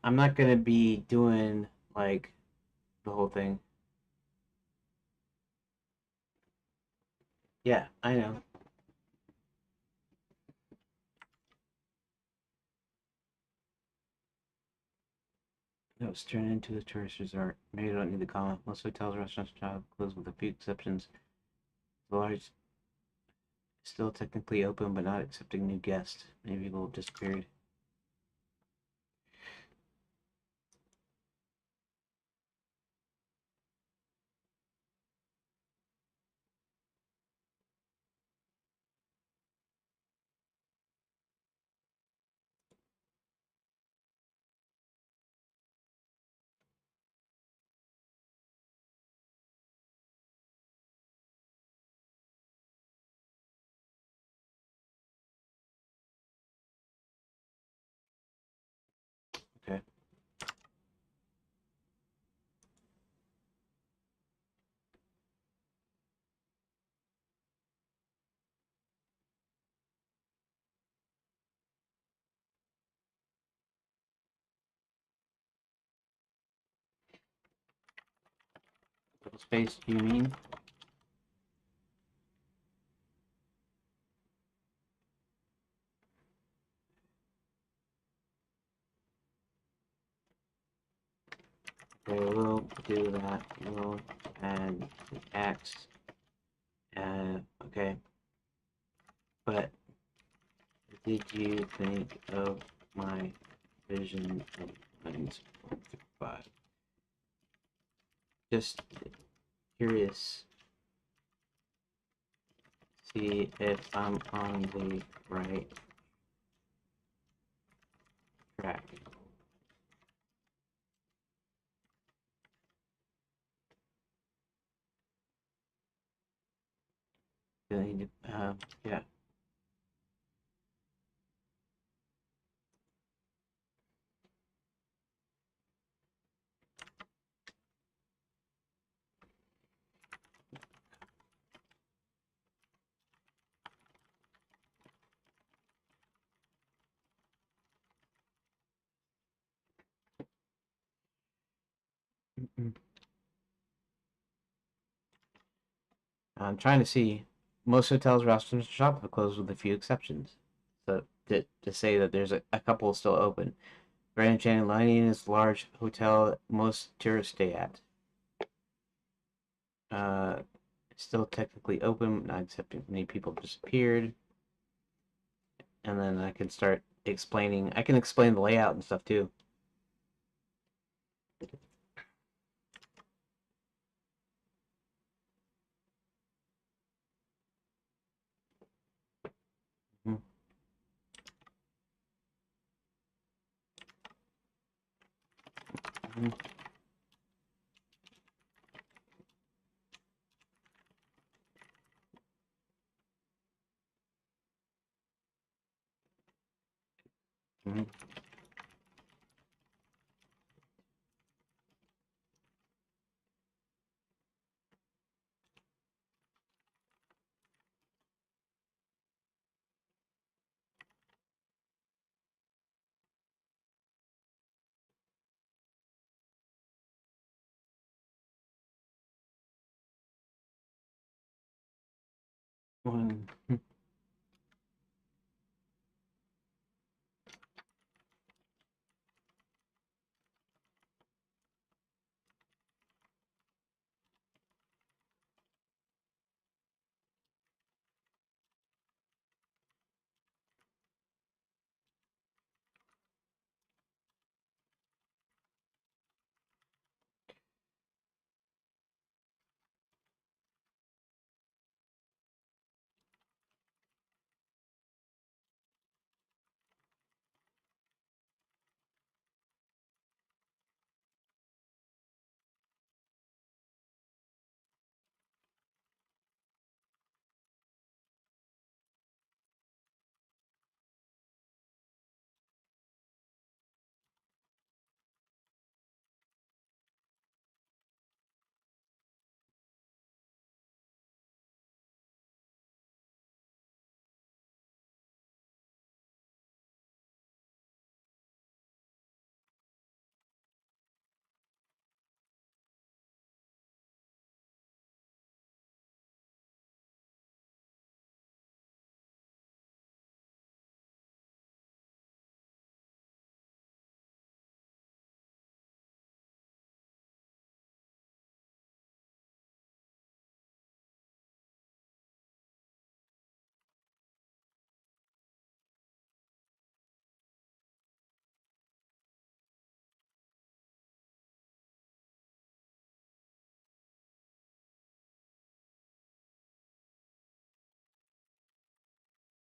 I'm not gonna be doing like the whole thing. Yeah, I know. It was turned into a tourist resort. Maybe you don't need the comma. Most hotels, restaurants, travel closed with a few exceptions. The large still technically open, but not accepting new guests. Many people have disappeared. space do you mean? Okay, we'll do that. We'll add the X. Okay. But what did you think of my vision of lines 1 through 5? Just curious. See if I'm on the right track. Yeah. I'm trying to see. Most hotels, restaurants, and shops have closed with a few exceptions. So to say that there's a couple still open. Grand Enchanted Lining is a large hotel that most tourists stay at. Uh, Still technically open, not accepting many people disappeared. And then I can start explaining. I can explain the layout and stuff too. Mm-hmm. Mm-hmm. Mm-hmm. One.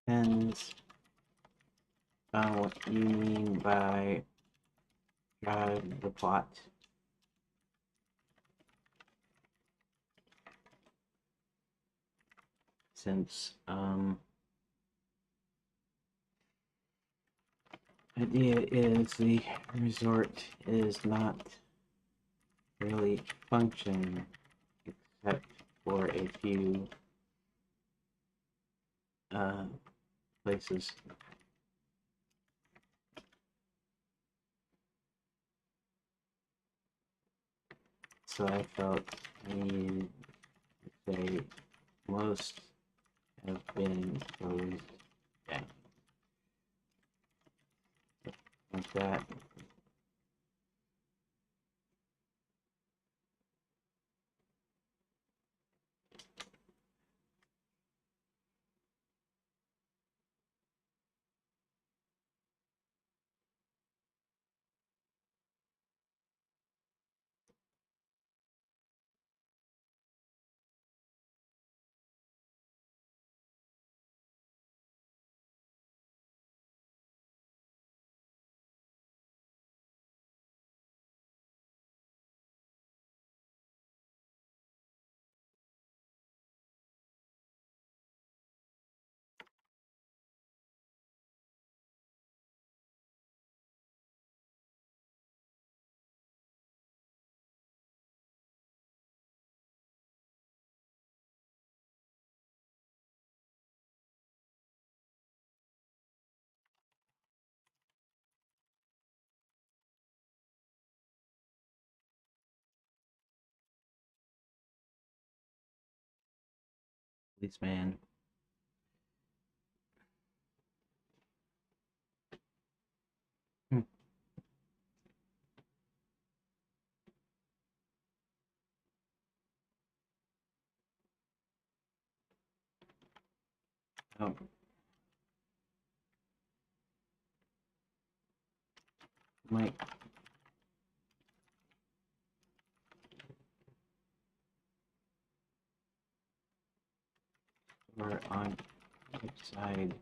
Depends on what you mean by drive the plot. Since idea is the resort is not really functioning except for a few places. So I felt I needed to say most have been closed down. Like that. Policeman. Hmm. Oh, might we're on which side?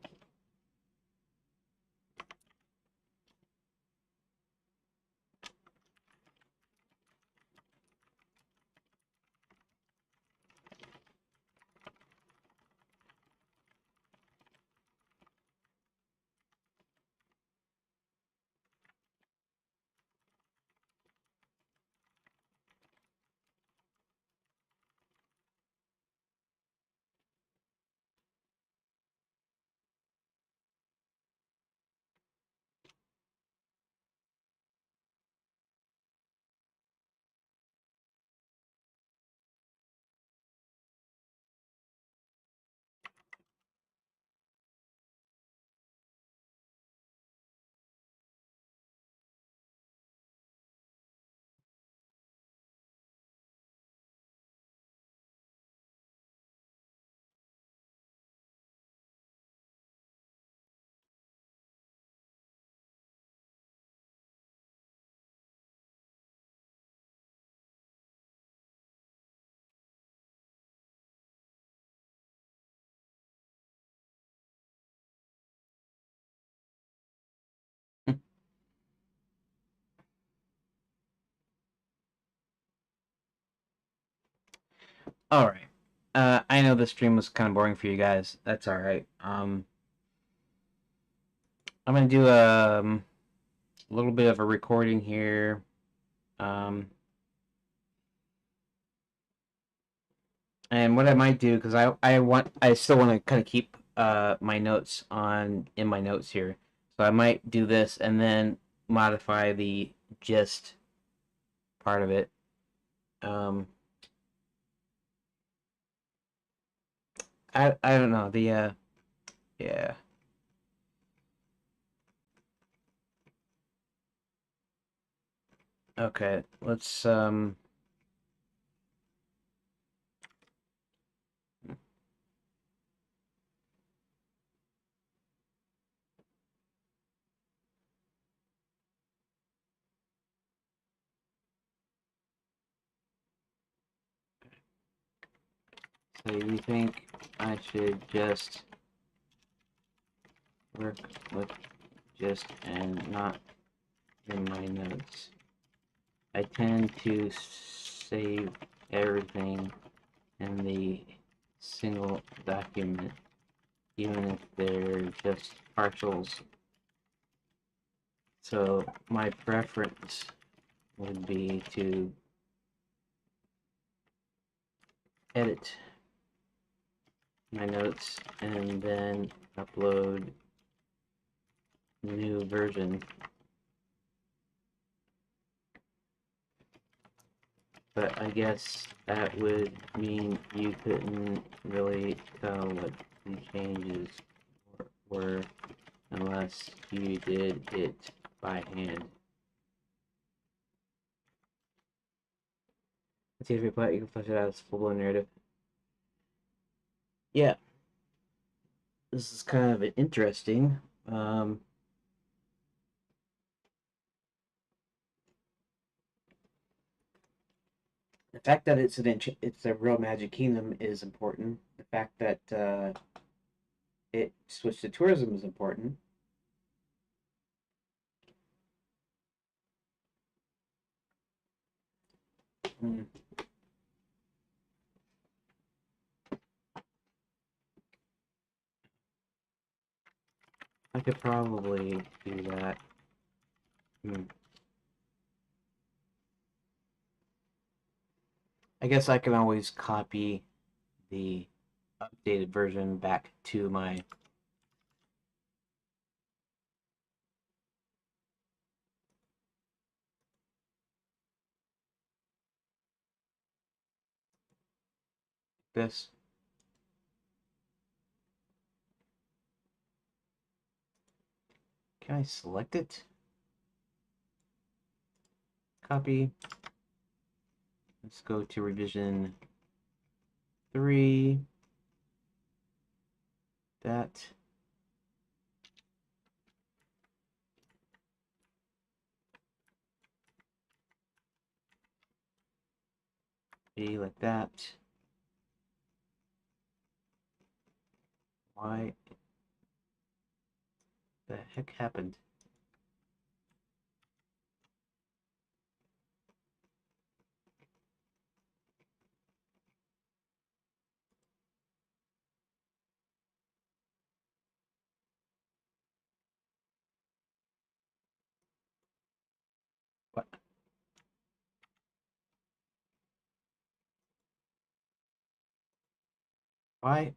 All right. I know the stream was kind of boring for you guys. That's all right. I'm gonna do a little bit of a recording here. Um, and what I might do, because I still want to kind of keep my notes in my notes here, so I might do this and then modify the gist part of it. I don't know yeah. Okay, let's so you think I should just work with gist and not in my notes? I tend to save everything in the single document, even if they're just partials. So my preference would be to edit my notes and then upload new version. But I guess that would mean you couldn't really tell what the changes were unless you did it by hand. Let's see if you can flesh it out as full-blown narrative. Yeah, this is kind of interesting. The fact that it's a real Magic Kingdom is important. The fact that it switched to tourism is important. Mm. I could probably do that. Mm. I guess I can always copy the updated version back to my this. Can I select it? Copy. Let's go to revision 3. That. Be like that. Why the heck happened? What? Why?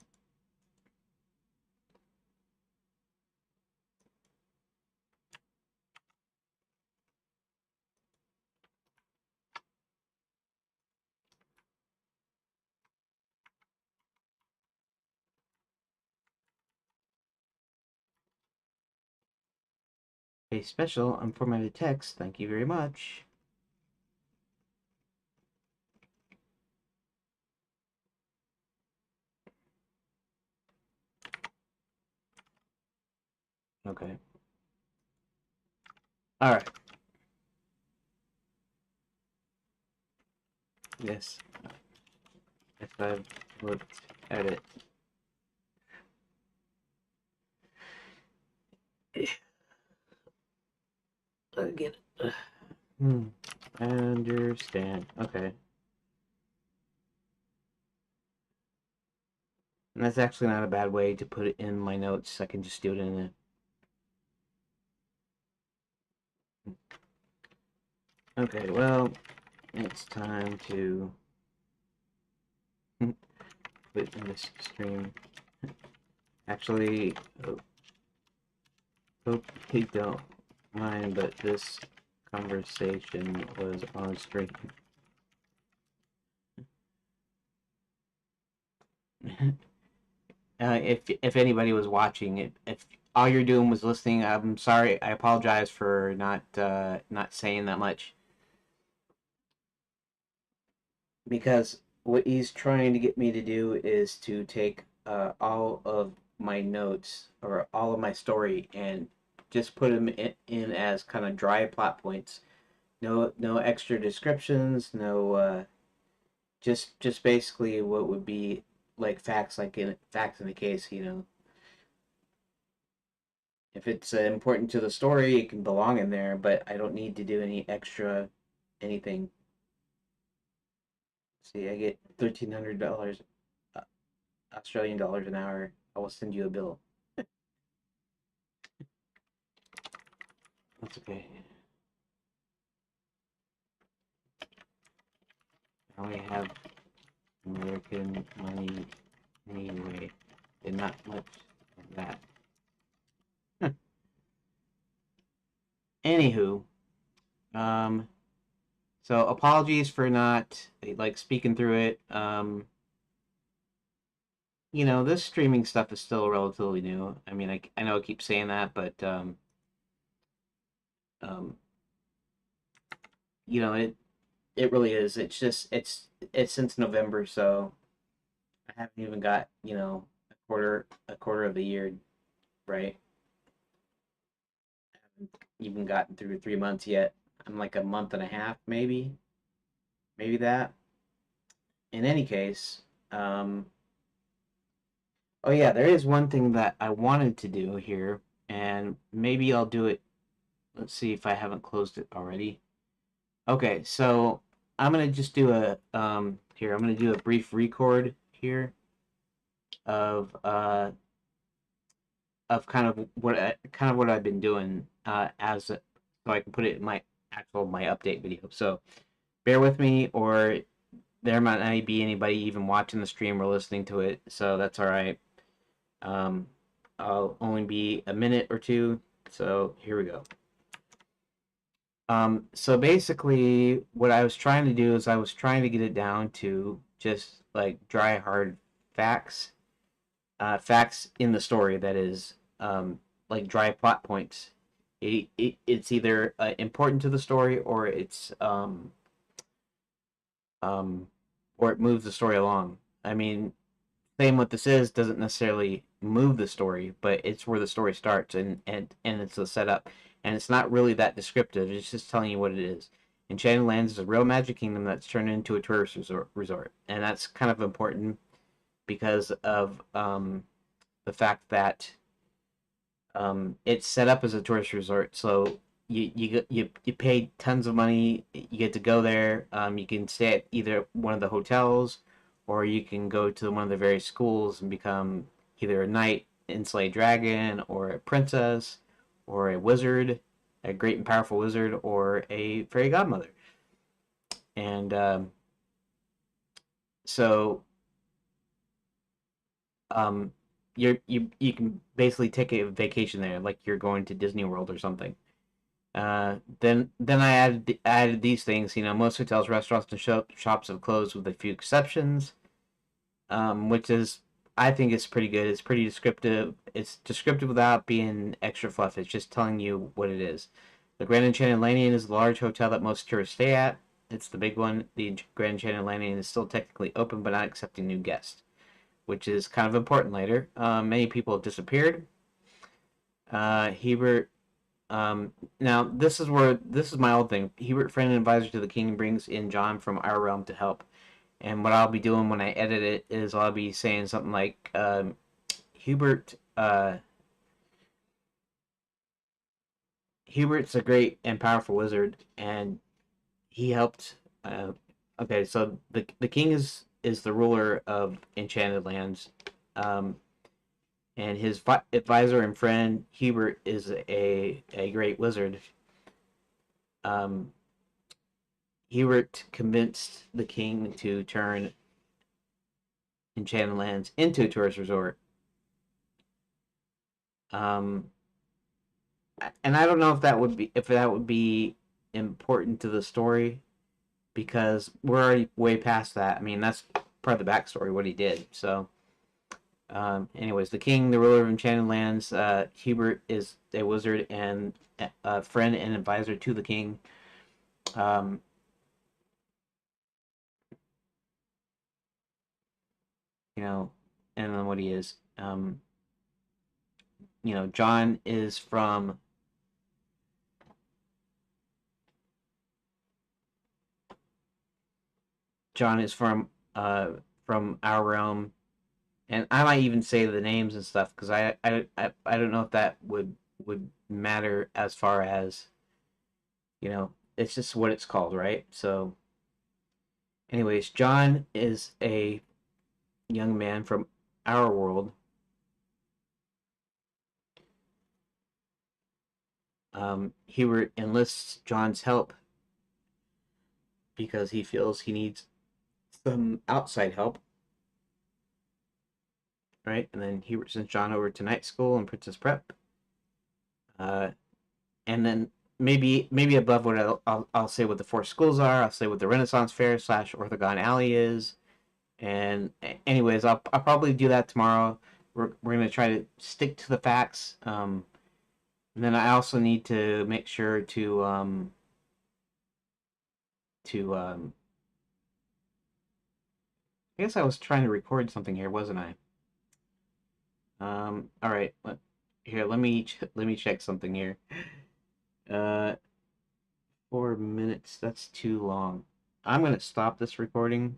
A special unformatted text. Thank you very much. Okay. All right. Yes. If I've looked at it. Again. I understand. Okay. And that's actually not a bad way to put it in my notes. I can just do it in it. Okay, well, it's time to put in this stream. Actually, hope you don't mind, but this conversation was on stream. If anybody was watching it, if all you're doing was listening, I'm sorry. I apologize for not saying that much, because what he's trying to get me to do is to take all of my notes or all of my story and just put them in as kind of dry plot points. No extra descriptions. No, just basically what would be like facts in the case. If it's important to the story, it can belong in there, but I don't need to do any extra anything. See, I get $1,300 Australian dollars an hour. I will send you a bill. That's okay. I only have American money anyway, and not much of that. Anywho, um, So apologies for not like speaking through it. This streaming stuff is still relatively new. I mean, I know I keep saying that, but um, it really is. It's just it's since November, so I haven't even got a quarter of the year right. I haven't even gotten through 3 months yet. I'm like a month and a half, maybe that. In any case, oh yeah, there is one thing that I wanted to do here, and maybe I'll do it. Let's see if I haven't closed it already. Okay, so I'm gonna just do a here. I'm gonna do a brief record here of of kind of what I've been doing so I can put it in my update video. So bear with me, or there might not be anybody even watching the stream or listening to it, so that's all right. Um, I'll only be a minute or two, so here we go. So basically, what I was trying to do is I was trying to get it down to just like dry, hard facts, facts in the story. That is, like dry plot points. It's either important to the story, um, or it moves the story along. I mean, saying what this is doesn't necessarily move the story, but it's where the story starts, and it's a setup, and it's not really that descriptive. It's just telling you what it is. Enchanted Lands is a real magic kingdom that's turned into a tourist resort, and that's kind of important because of the fact that it's set up as a tourist resort. So you pay tons of money. You get to go there. You can stay at either one of the hotels, or you can go to one of the various schools and become either a knight, enslaved dragon, or a princess, or a wizard, a great and powerful wizard, or a fairy godmother. And so um, you can basically take a vacation there, like you're going to Disney World or something. Then I added these things. Most hotels, restaurants, and shops have closed with a few exceptions, which is I think is pretty good. It's pretty descriptive. It's descriptive without being extra fluff. It's just telling you what it is. The Grand Enchanted Landing is a large hotel that most tourists stay at. It's the big one. The Grand Enchanted Landing is still technically open, but not accepting new guests, which is kind of important later. Many people have disappeared. Hebert now this is my old thing. Hebert, friend and advisor to the king, brings in John from our realm to help. And what I'll be doing when I edit it is I'll be saying something like, Hubert, Hubert's a great and powerful wizard, and he helped. Okay, so the king is the ruler of Enchanted Lands, um, and his advisor and friend Hubert is a great wizard. Um, Hubert convinced the king to turn Enchanted Lands into a tourist resort. Um, and I don't know if that would be important to the story because we're already way past that. I mean, that's part of the backstory what he did. So, anyways, the king, the ruler of Enchanted Lands, Hubert is a wizard and a friend and advisor to the king. Um, you know, and then what he is. John is from our realm, and I might even say the names and stuff because I don't know if that would matter as far as it's just what it's called, right? So, anyways, John is a young man from our world. Hubert enlists John's help because he feels he needs some outside help, right? And then Hubert sends John over to night school and Princess Prep. Uh, and then maybe above what I'll say what the four schools are. I'll say what the Renaissance Fair slash Orthogon Alley is. And anyways, I'll probably do that tomorrow. We're gonna try to stick to the facts. And then I also need to make sure to I guess I was trying to record something here, wasn't I? All right. Here, let me check something here. Uh, 4 minutes. That's too long. I'm gonna stop this recording,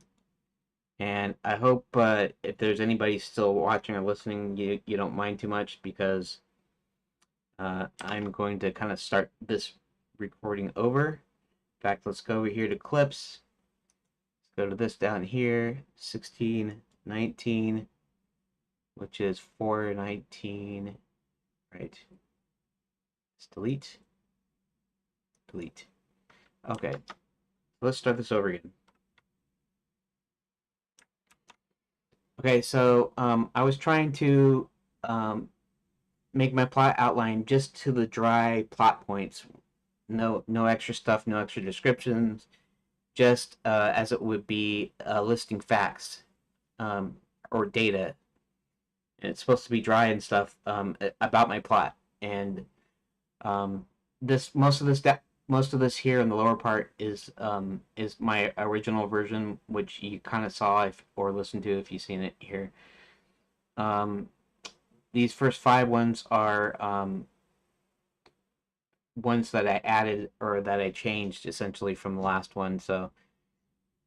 and I hope if there's anybody still watching or listening, you don't mind too much because I'm going to kind of start this recording over. In fact, let's go over here to clips. Let's go to this down here, 1619, which is 419. Right. Let's delete. Delete. Okay. Let's start this over again. Okay, so I was trying to make my plot outline just to the dry plot points. No extra stuff, no extra descriptions, just as it would be listing facts or data. And it's supposed to be dry and stuff about my plot. And um, this most of this here in the lower part is my original version, which you kind of saw or listened to if you've seen it here. Um, these first five ones are ones that I added or that I changed essentially from the last one. So,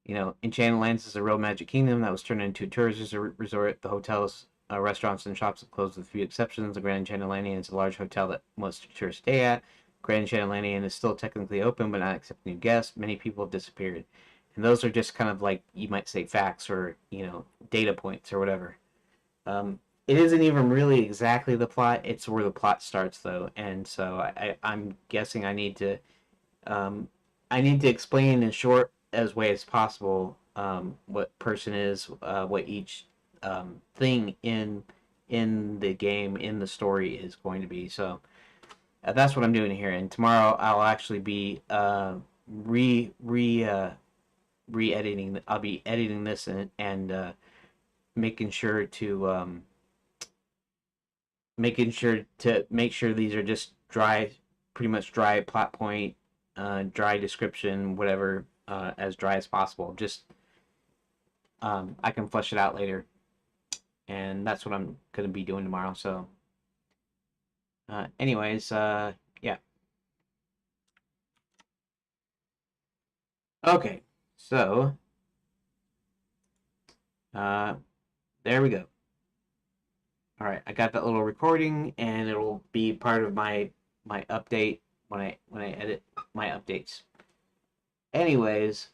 Enchanted Lands is a real magic kingdom that was turned into a tourist resort. The hotels, restaurants, and shops have closed with a few exceptions. The Grand Enchanted Landian is a large hotel that most tourists stay at. Grand Enchanted Landian is still technically open, but not accepting new guests. Many people have disappeared. And those are just kind of like, you might say, facts or, data points or whatever. It isn't even really exactly the plot. It's where the plot starts, though. And so I'm guessing um, I need to explain in short as way as possible what person is, what each thing in the game in the story is going to be. So that's what I'm doing here. And tomorrow I'll actually be re-editing. I'll be editing this and making sure to make sure these are just dry, pretty much dry plot point, dry description, whatever, as dry as possible. Just I can flesh it out later, and that's what I'm gonna be doing tomorrow. So, anyways, yeah. Okay, so uh, there we go. All right, I got that little recording, and it'll be part of my update when I edit my updates. Anyways,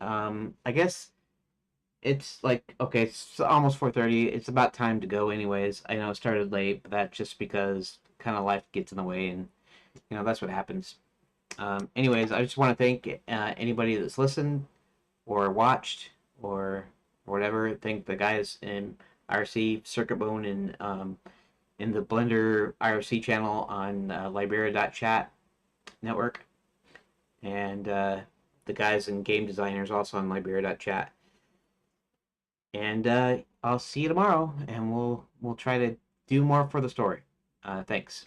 I guess it's like, okay, it's almost 4:30. It's about time to go anyways. I know it started late, but that's just because kind of life gets in the way, and that's what happens. Anyways, I just want to thank anybody that's listened or watched or whatever. Thank the guys in IRC Circuit Bone and in the Blender IRC channel on Libera.chat network, and the guys and game designers also on Libera.chat. And I'll see you tomorrow, and we'll try to do more for the story. Thanks.